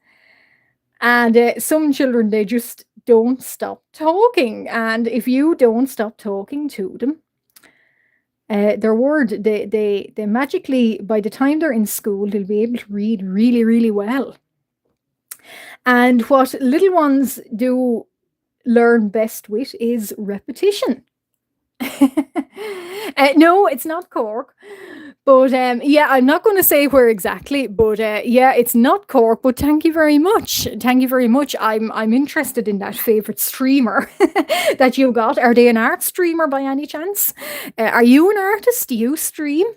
And some children, they just don't stop talking. And if you don't stop talking to them, their word, they magically, by the time they're in school, they'll be able to read really, really well. And what little ones do learn best with is repetition. No, it's not Cork. But yeah, I'm not going to say where exactly, but yeah, it's not Cork. But thank you very much. Thank you very much. I'm interested in that favorite streamer that you got. Are they an art streamer by any chance? Are you an artist? Do you stream?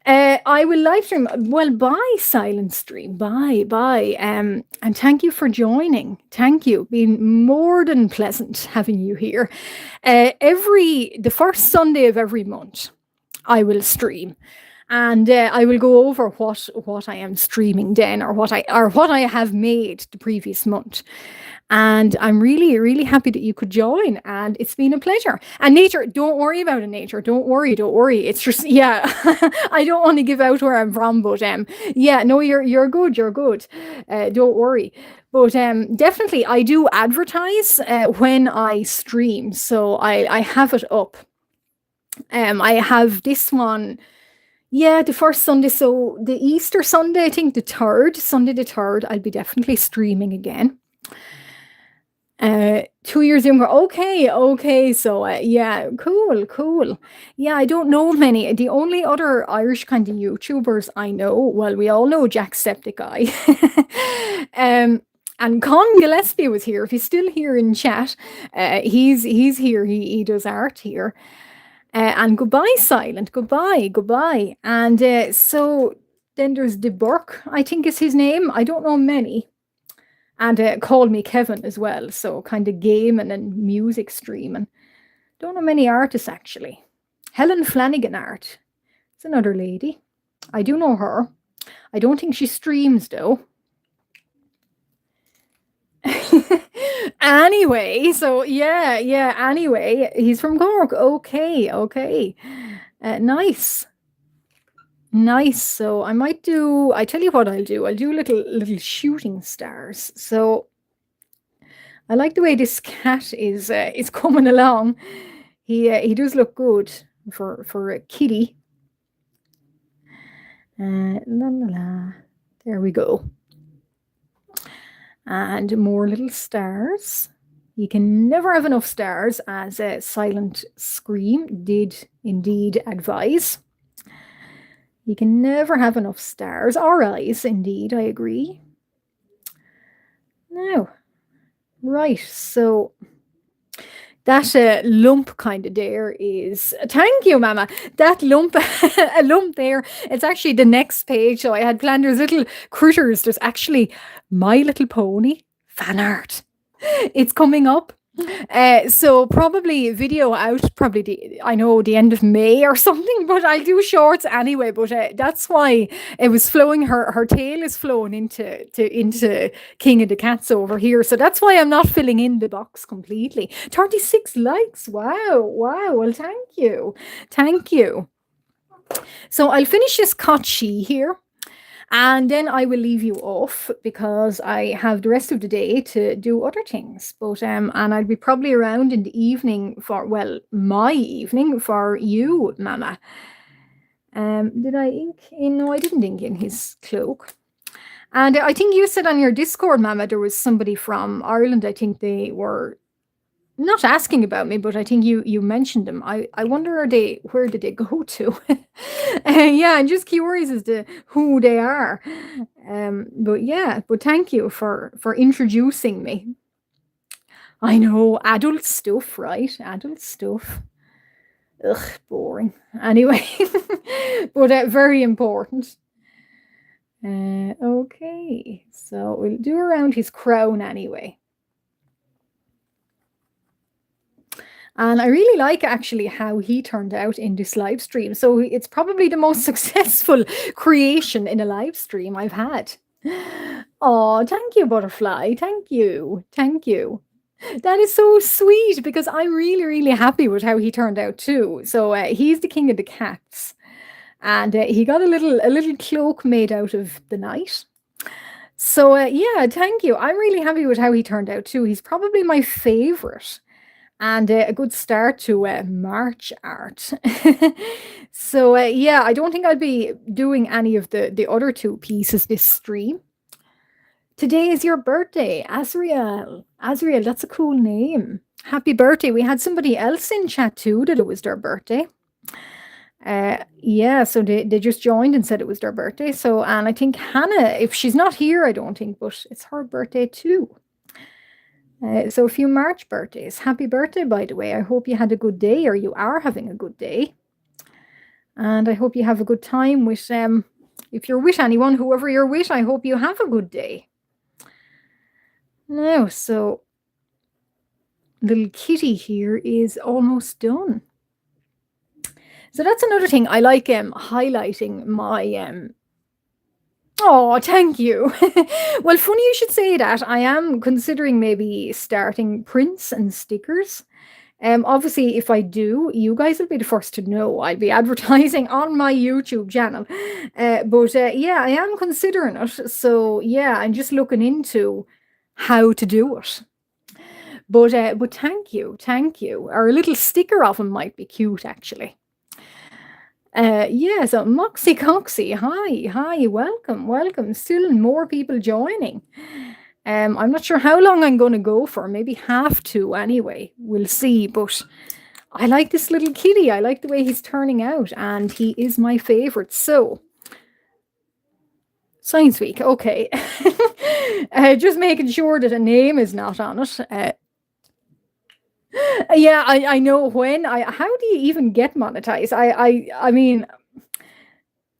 I will live stream. Well, bye, Silent Stream. Bye, bye. And thank you for joining. Thank you. Been more than pleasant having you here. The first Sunday of every month, I will stream, and I will go over what I am streaming then, or what I have made the previous month. And I'm really, really happy that you could join. And it's been a pleasure. And Nature, don't worry about it, Nature. Don't worry, don't worry. It's just, yeah, I don't want to give out where I'm from, but yeah, no, you're good, you're good. Don't worry. But definitely, I do advertise when I stream, so I have it up. I have this one. Yeah, the first Sunday. So the Easter Sunday, I think the third, Sunday the third, I'll be definitely streaming again. 2 years younger. Okay, okay. So yeah, cool, cool. Yeah, I don't know many. The only other Irish kind of YouTubers I know, well, we all know Jacksepticeye. And Con Gillespie was here. If he's still here in chat, he's here. He does art here. And goodbye, Silent. Goodbye, goodbye. And so then there's De Burke, I think is his name. I don't know many. And Call Me Kevin as well. So kind of gaming and music streaming. Don't know many artists actually. Helen Flanagan art. It's another lady. I do know her. I don't think she streams though. Anyway, so yeah, yeah. Anyway, he's from Cork. Okay, okay. Nice. Nice. So I might do, I tell you what I'll do. I'll do little shooting stars. So I like the way this cat is coming along. He does look good for a kitty. La la la. There we go. And more little stars. You can never have enough stars, as Silent Scream did indeed advise. You can never have enough stars or eyes, indeed, I agree. Now, right, so that lump kind of there is, thank you, Mama. That lump, a lump there, it's actually the next page. So I had planned, there's little critters. There's actually My Little Pony fan art. It's coming up. So probably video out probably I know the end of May or something, but I'll do shorts anyway. But that's why it was flowing. Her tail is flowing into King of the Cats over here. So that's why I'm not filling in the box completely. 36 likes. Wow, wow. Well, thank you, thank you. So I'll finish this Kochi here. And then I will leave you off because I have the rest of the day to do other things. But and I'll be probably around in the evening for, well, my evening for you, Mama. Did I ink in? No, I didn't ink in his cloak. And I think you said on your Discord, Mama, there was somebody from Ireland. I think they were not asking about me, but I think you mentioned them. I wonder where did they go to? Yeah, I'm just curious as to who they are. But yeah, but thank you for introducing me. I know, adult stuff, right? Adult stuff. Ugh, boring. Anyway, but very important. Okay, so we'll do around his crown anyway. And I really like actually how he turned out in this live stream. So it's probably the most successful creation in a live stream I've had. Oh, thank you, Butterfly. Thank you. Thank you. That is so sweet because I'm really, really happy with how he turned out too. So he's the king of the cats. And he got a little cloak made out of the night. So yeah, thank you. I'm really happy with how he turned out too. He's probably my favorite. And a good start to March art. So yeah, I don't think I'll be doing any of the other two pieces this stream. Today is your birthday, Azriel. Azriel, that's a cool name. Happy birthday. We had somebody else in chat too that it was their birthday. Yeah, so they just joined and said it was their birthday. So, and I think Hannah, if she's not here, I don't think, but it's her birthday too. So a few March birthdays. Happy birthday, by the way. I hope you had a good day, or you are having a good day. And I hope you have a good time with if you're with anyone, whoever you're with, I hope you have a good day. Now, so little kitty here is almost done. So that's another thing. I like highlighting my oh, thank you. Well, funny you should say that. I am considering maybe starting prints and stickers. Obviously, if I do, you guys will be the first to know. I'll be advertising on my YouTube channel. But yeah, I am considering it. So yeah, I'm just looking into how to do it. But thank you, thank you. Or a little sticker of him might be cute, actually. Yeah, so Moxie Coxie, hi, welcome, welcome. Still more people joining. I'm not sure how long I'm going to go for, maybe half to anyway. We'll see, but I like this little kitty. I like the way he's turning out, and he is my favorite. So, Science Week, okay. Just making sure that a name is not on it. Yeah, I know when. How do you even get monetized? I mean,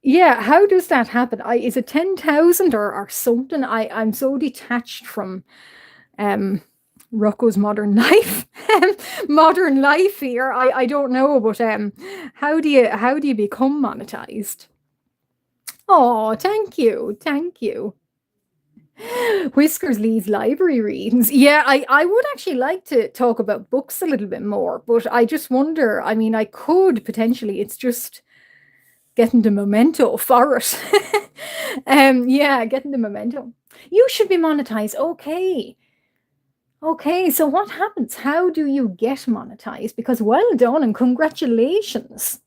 yeah, how does that happen? Is it 10,000 or something? I'm so detached from um Rocco's modern life. Modern life here. I don't know, but how do you become monetized? Oh, thank you. Thank you. Whiskers leads library readings. Yeah, I would actually like to talk about books a little bit more, but I just wonder, I mean, I could potentially, it's just getting the memento for it. Yeah, getting the memento. You should be monetized. Okay. Okay, so what happens? How do you get monetized? Because well done and congratulations.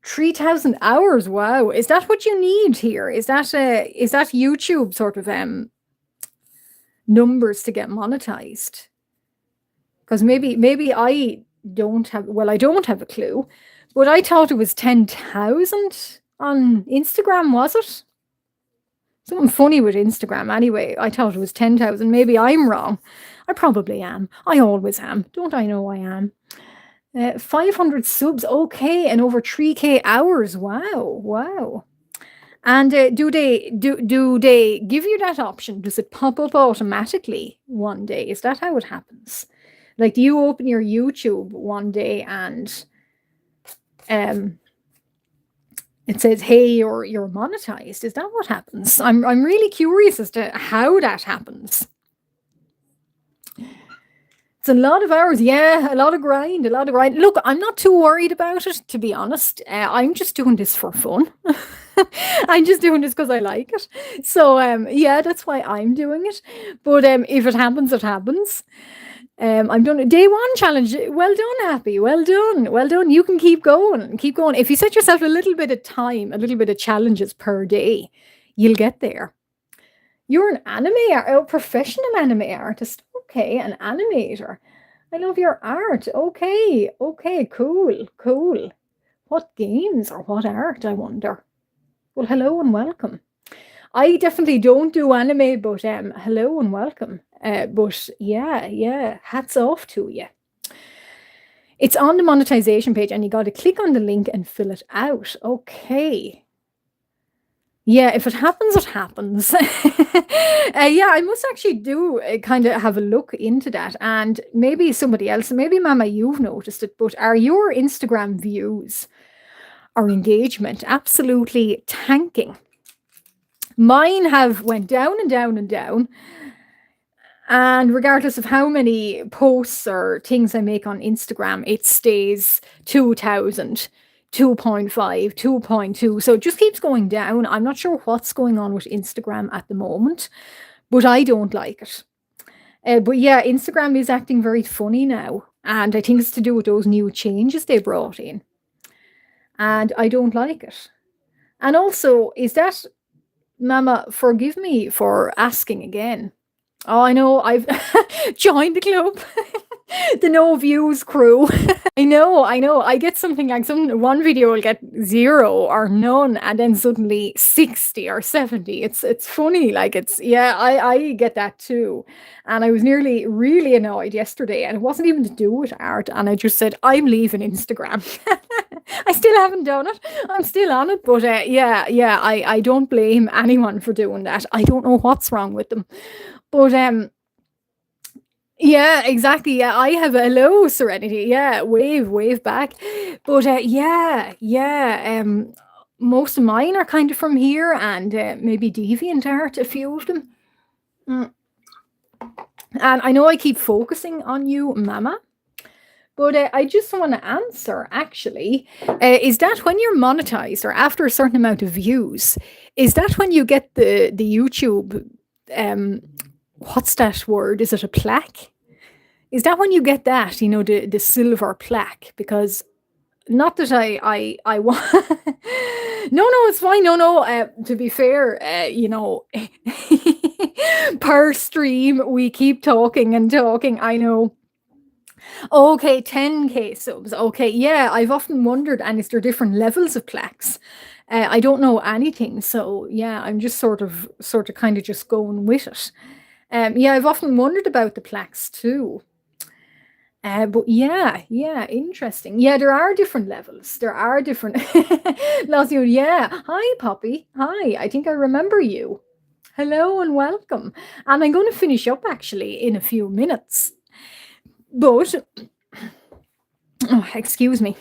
3,000 hours. Wow. Is that what you need here? Is that YouTube sort of numbers to get monetized? Because maybe I don't have, well, I don't have a clue, but I thought it was 10,000 on Instagram, was it? Something funny with Instagram anyway. I thought it was 10,000. Maybe I'm wrong. I probably am. I always am. Don't I know I am? 500 subs, okay, and over 3K hours. Wow, wow. And do they give you that option? Does it pop up automatically one day? Is that how it happens? Like, do you open your YouTube one day and um it says, "Hey, you're monetized." Is that what happens? I'm really curious as to how that happens. It's a lot of hours, yeah, a lot of grind, a lot of grind. Look, I'm not too worried about it, to be honest. I'm just doing this for fun. I'm just doing this because I like it. So, yeah, that's why I'm doing it. But if it happens, it happens. I'm done. Day one challenge. Well done, Happy. Well done. Well done. You can keep going. Keep going. If you set yourself a little bit of time, a little bit of challenges per day, you'll get there. You're an anime a professional anime artist. Okay, an animator. I love your art. Okay, okay, cool, cool. What games or what art, I wonder? Well, hello and welcome. I definitely don't do anime, but hello and welcome. But yeah, yeah, hats off to you. It's on the monetization page, and you got to click on the link and fill it out. Okay. Yeah, if it happens, it happens. Yeah, I must actually do kind of have a look into that. And maybe somebody else, maybe Mama, you've noticed it, but are your Instagram views or engagement absolutely tanking? Mine have went down and down and down. And regardless of how many posts or things I make on Instagram, it stays 2,000. 2.5, 2.2. So it just keeps going down. I'm not sure what's going on with Instagram at the moment, but I don't like it. But yeah, Instagram is acting very funny now. And I think it's to do with those new changes they brought in. And I don't like it. And also, is that, Mama, forgive me for asking again. Oh, I know. I've joined the club. The no views crew. I know, I know. I get something like one video will get 0 or none and then suddenly 60 or 70. It's funny, like it's yeah, I get that too. And I was nearly really annoyed yesterday and it wasn't even to do with art and I just said I'm leaving Instagram. I still haven't done it. I'm still on it, but yeah, I don't blame anyone for doing that. I don't know what's wrong with them. But yeah, exactly. Yeah, I have a low serenity. Yeah, wave back. But most of mine are kind of from here, and maybe deviant art. A few of them. Mm. And I know I keep focusing on you, Mama, but I just want to answer. Actually, is that when you're monetized or after a certain amount of views? Is that when you get the YouTube? Um, what's that word? Is it a plaque? Is that when you get that, the silver plaque? Because not that I want. No, it's fine. No. To be fair, per stream we keep talking and talking. I know. Okay, 10K subs. Okay, yeah, I've often wondered, and is there different levels of plaques? I don't know anything, so yeah, I'm just sort of, kind of just going with it. Yeah, I've often wondered about the plaques too. But yeah, interesting. Yeah, there are different levels. There are different. Lazio, yeah. Hi, Poppy. Hi. I think I remember you. Hello and welcome. And I'm going to finish up actually in a few minutes. But, oh, excuse me.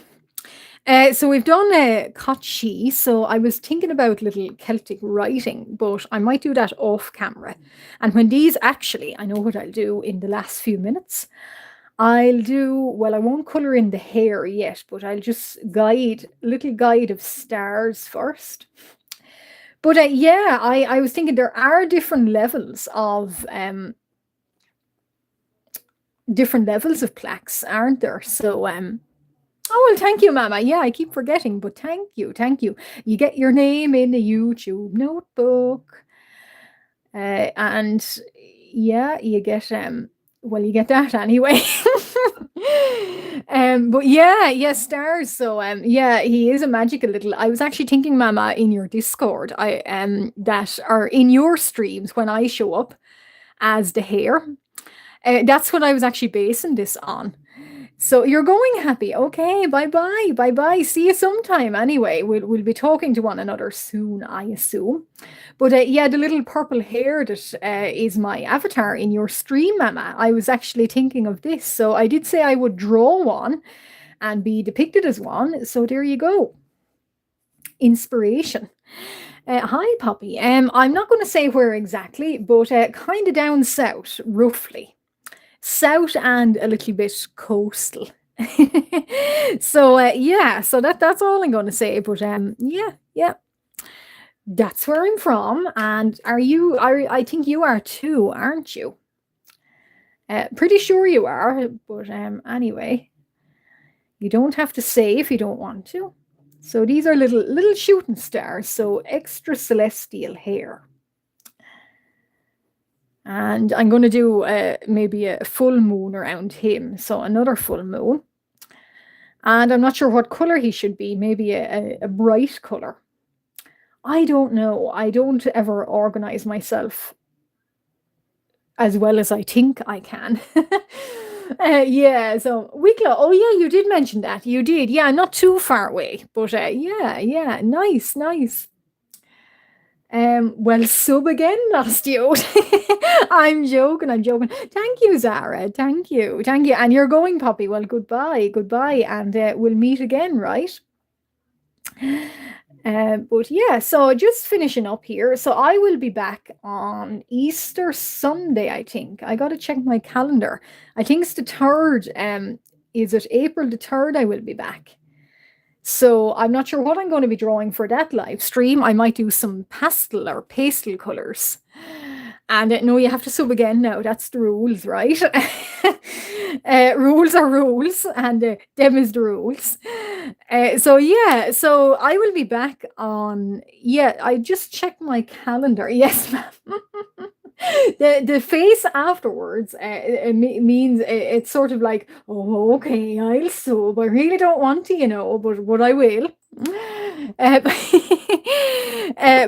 So we've done Kochi. So I was thinking about little Celtic writing, but I might do that off camera. And when these actually, I know what I'll do in the last few minutes. Well, I won't color in the hair yet, but I'll just little guide of stars first. But yeah, I was thinking there are different levels of plaques, aren't there? So oh well, thank you, Mama. Yeah, I keep forgetting, but thank you. You get your name in the YouTube notebook. And yeah, you get that anyway. But yeah, stars. So yeah, he is a magical little. I was actually thinking, Mama, in your Discord, that are in your streams when I show up as the hair. That's what I was actually basing this on. So you're going happy. Okay, bye bye bye. See you sometime. Anyway, we'll be talking to one another soon, I assume. But yeah, the little purple hair that is my avatar in your stream, Mama. I was actually thinking of this. So I did say I would draw one and be depicted as one. So there you go. Inspiration. Hi, Poppy. I'm not going to say where exactly, but kind of down south, roughly. South and a little bit coastal. So yeah, so that's all I'm going to say. But yeah, that's where I'm from. And I think you are too, aren't you? Pretty sure you are. But anyway, you don't have to say if you don't want to. So these are little shooting stars. So extra celestial hair. And I'm going to do maybe a full moon around him. So another full moon. And I'm not sure what color he should be. Maybe a bright color. I don't know. I don't ever organize myself as well as I think I can. Yeah, so Wicklow. Oh, yeah, you did mention that. You did. Yeah, not too far away. But yeah, nice. Well, sub again, lost you. I'm joking. Thank you, Zara. Thank you. And you're going, Poppy. Well, goodbye, and we'll meet again, right? But yeah, so just finishing up here. So I will be back on Easter Sunday, I think. I got to check my calendar. I think it's the 3rd. Is it April the 3rd? I will be back. So I'm not sure what I'm going to be drawing for that live stream. I might do some pastel colors. And no, you have to sub again now. That's the rules, right? Rules are rules, and them is the rules. So yeah, so I will be back on. Yeah, I just checked my calendar. Yes, ma'am. The face afterwards, means it's sort of like, oh, okay, I'll sub. I really don't want to, but I will. But,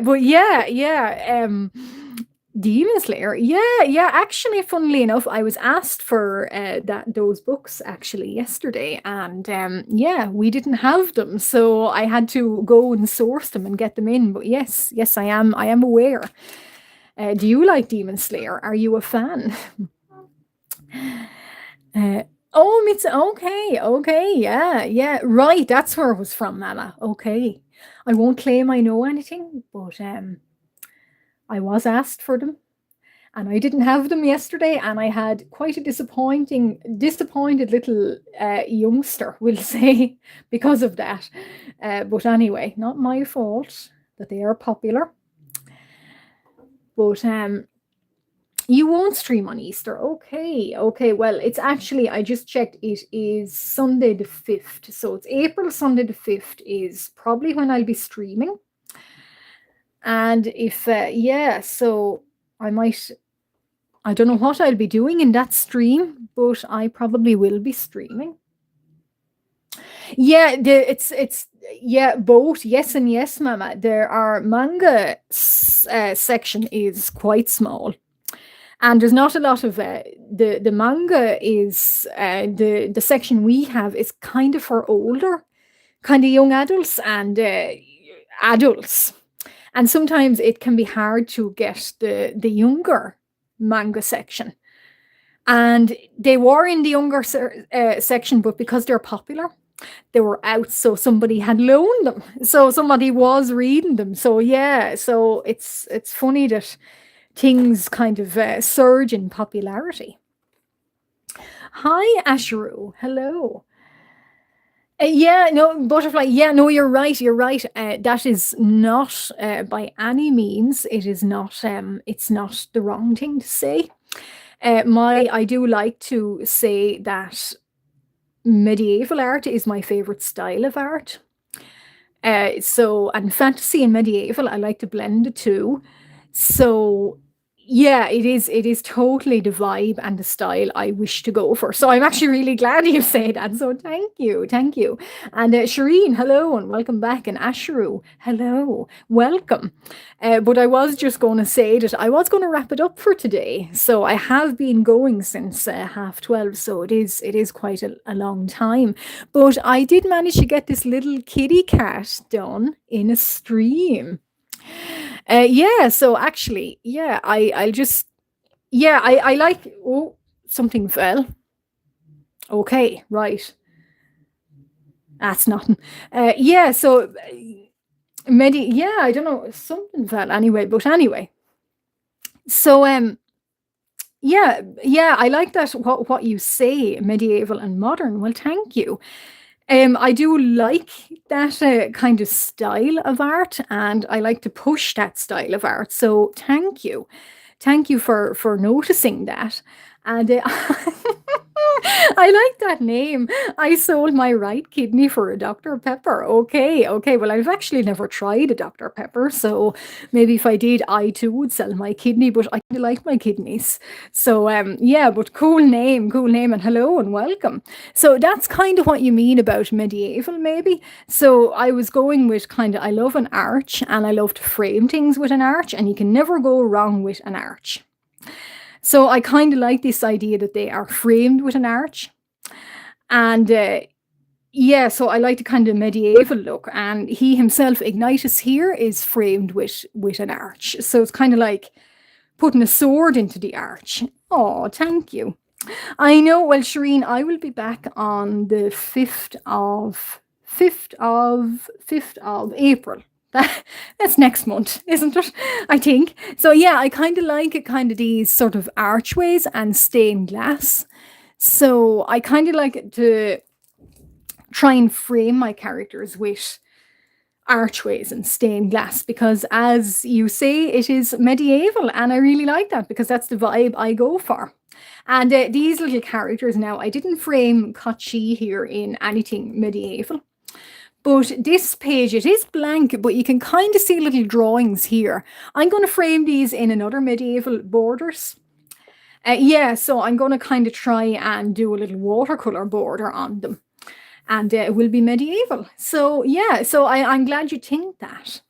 but yeah, yeah. Demon Slayer. Yeah, yeah. Actually, funnily enough, I was asked for those books actually yesterday, and yeah, we didn't have them, so I had to go and source them and get them in. But yes, yes, I am aware. Do you like Demon Slayer? Are you a fan? Uh, oh, it's okay, okay, yeah, yeah, right. That's where it was from, Mama. Okay, I won't claim I know anything, but I was asked for them, and I didn't have them yesterday, and I had quite a disappointed little youngster, we'll say, because of that. But anyway, not my fault that they are popular. But you won't stream on Easter. Okay, okay. Well, it's actually, I just checked, it is Sunday the 5th. So it's April Sunday the 5th is probably when I'll be streaming. And if, yeah, so I might, I don't know what I'll be doing in that stream, but I probably will be streaming. Yeah, it's yeah, both yes and yes, Mama. There are manga section is quite small, and there's not a lot of the manga is the section we have is kind of for older, kind of young adults and adults, and sometimes it can be hard to get the younger manga section. And they were in the younger section, but because they're popular, they were out, so somebody had loaned them. So somebody was reading them. So yeah, so it's funny that things kind of surge in popularity. Hi, Asheru. Hello. Yeah, no, butterfly. Yeah, no, you're right. You're right. That is not by any means. It is not. It's not the wrong thing to say. I do like to say that medieval art is my favorite style of art. And fantasy and medieval, I like to blend the two. So yeah, it is totally the vibe and the style I wish to go for. So I'm actually really glad you say that. So thank you, thank you. And Shireen, hello and welcome back. And Asheru, hello, welcome. But I was just going to say that I was going to wrap it up for today. So I have been going since 12:30. So it is quite a long time. But I did manage to get this little kitty cat done in a stream. Yeah, so actually, yeah, I'll just yeah, I like oh, something fell. Okay, right. That's nothing. Yeah, so yeah, I don't know, something fell anyway, but anyway. So yeah, yeah, I like that what you say, medieval and modern. Well, thank you. I do like that kind of style of art, and I like to push that style of art. So thank you for noticing that. And I like that name. I sold my right kidney for a Dr. Pepper. Okay, okay. Well, I've actually never tried a Dr. Pepper, so maybe if I did, I too would sell my kidney. But I kind of like my kidneys. So yeah. But cool name, and hello and welcome. So that's kind of what you mean about medieval, maybe. So I was going with kind of I love an arch, and I love to frame things with an arch, and you can never go wrong with an arch. So I kind of like this idea that they are framed with an arch. And yeah, so I like the kind of medieval look. And he himself, Ignitus here, is framed with an arch. So it's kind of like putting a sword into the arch. Oh, thank you. I know. Well, Shireen, I will be back on the 5th of April. That's next month, isn't it? I think. So yeah, I kind of like it, kind of these sort of archways and stained glass. So I kind of like it to try and frame my characters with archways and stained glass because, as you say, it is medieval, and I really like that because that's the vibe I go for. And these little characters now, I didn't frame Kachi here in anything medieval, But this page, it is blank, but you can kind of see little drawings here. I'm going to frame these in another medieval borders. Yeah, so I'm going to kind of try and do a little watercolor border on them. And it will be medieval. So yeah, so I'm glad you think that.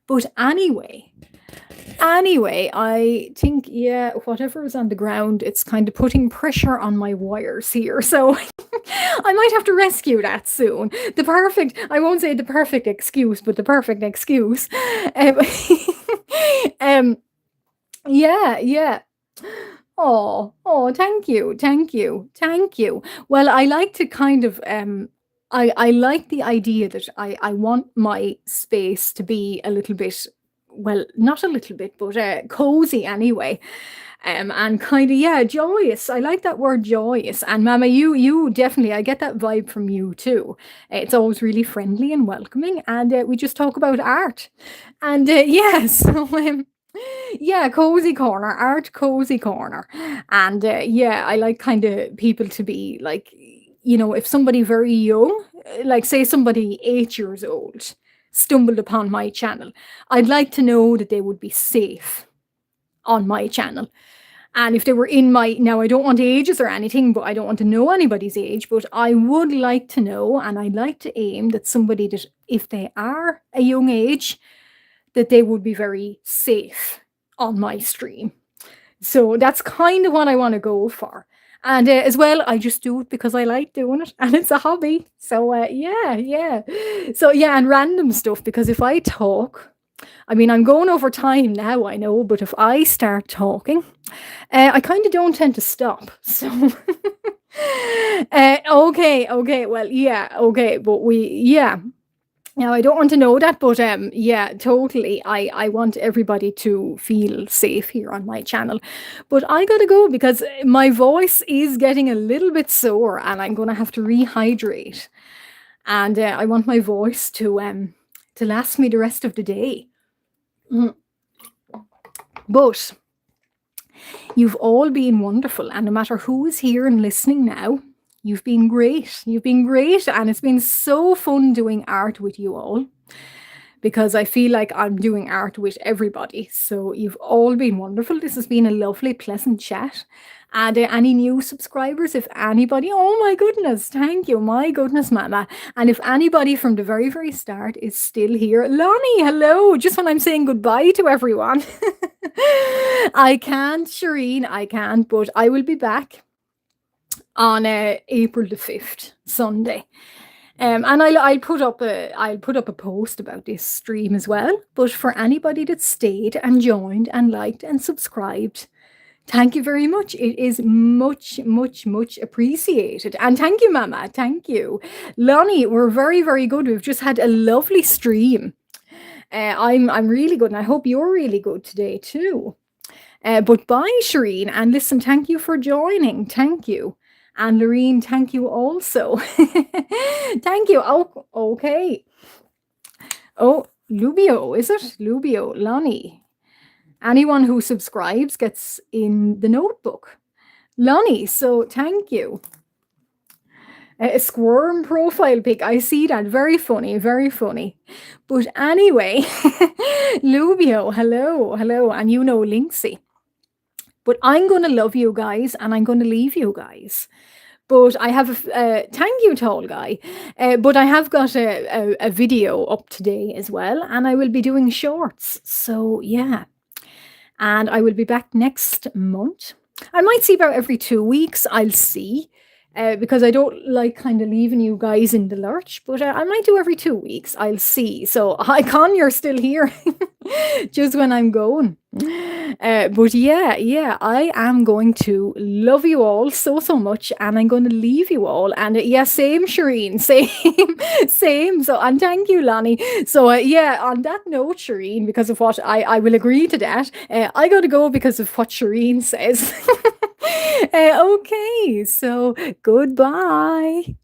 But anyway, I think, yeah, whatever is on the ground, it's kind of putting pressure on my wires here. So I might have to rescue that soon. I won't say the perfect excuse, but the perfect excuse. Um, um yeah, yeah. Oh, thank you, thank you, thank you. Well, I like to kind of I like the idea that I want my space to be a little bit, well, not a little bit, but cozy anyway. And kind of, yeah, joyous. I like that word, joyous. And Mama, you definitely, I get that vibe from you too. It's always really friendly and welcoming, and we just talk about art. And yeah, so yeah, cozy corner, art cozy corner. And yeah, I like kind of people to be like, if somebody very young, like say somebody 8 years old, stumbled upon my channel, I'd like to know that they would be safe on my channel. And if they were in my, now I don't want ages or anything, but I don't want to know anybody's age, but I would like to know, and I'd like to aim that somebody that, if they are a young age, that they would be very safe on my stream. So that's kind of what I want to go for. And as well, I just do it because I like doing it and it's a hobby. So yeah, yeah. So yeah, and random stuff, because if I talk, I mean, I'm going over time now, I know, but if I start talking, I kind of don't tend to stop. So okay, well, yeah, okay, but yeah, now, I don't want to know that, but yeah, totally. I want everybody to feel safe here on my channel. But I gotta go because my voice is getting a little bit sore, and I'm gonna have to rehydrate. And I want my voice to last me the rest of the day. Mm. But you've all been wonderful, and no matter who is here and listening now, you've been great. You've been great, and it's been so fun doing art with you all, because I feel like I'm doing art with everybody. So you've all been wonderful. This has been a lovely, pleasant chat. And any new subscribers, if anybody, oh my goodness, thank you, my goodness, Mama. And if anybody from the very, very start is still here, Lonnie, hello, just when I'm saying goodbye to everyone. I can't, Shireen, I can't, but I will be back on April the 5th, Sunday. And I'll put up a post about this stream as well. But for anybody that stayed and joined and liked and subscribed, thank you very much. It is much, much, much appreciated. And thank you, Mama. Thank you. Lonnie, we're very, very good. We've just had a lovely stream. I'm really good, and I hope you're really good today too. But bye, Shireen. And listen, thank you for joining. Thank you. And Lorene, thank you also. Thank you. Oh, okay. Oh, Lubio, is it? Lubio, Lonnie. Anyone who subscribes gets in the notebook. Lonnie, so thank you. A squirm profile pic. I see that. Very funny, very funny. But anyway, Lubio, hello, hello. And you know Linksy. But I'm going to love you guys, and I'm going to leave you guys. But I have thank you, tall guy. But I have got a video up today as well, and I will be doing shorts. So yeah, and I will be back next month. I might see about every 2 weeks. I'll see. Because I don't like kind of leaving you guys in the lurch, but I might do every 2 weeks. I'll see. So, hi, Con, you're still here, just when I'm going. But yeah, I am going to love you all so, so much, and I'm going to leave you all. And yeah, same, Shireen, same. So, and thank you, Lonnie. So, yeah, on that note, Shireen, because of what I will agree to that, I got to go because of what Shireen says. Okay, so goodbye.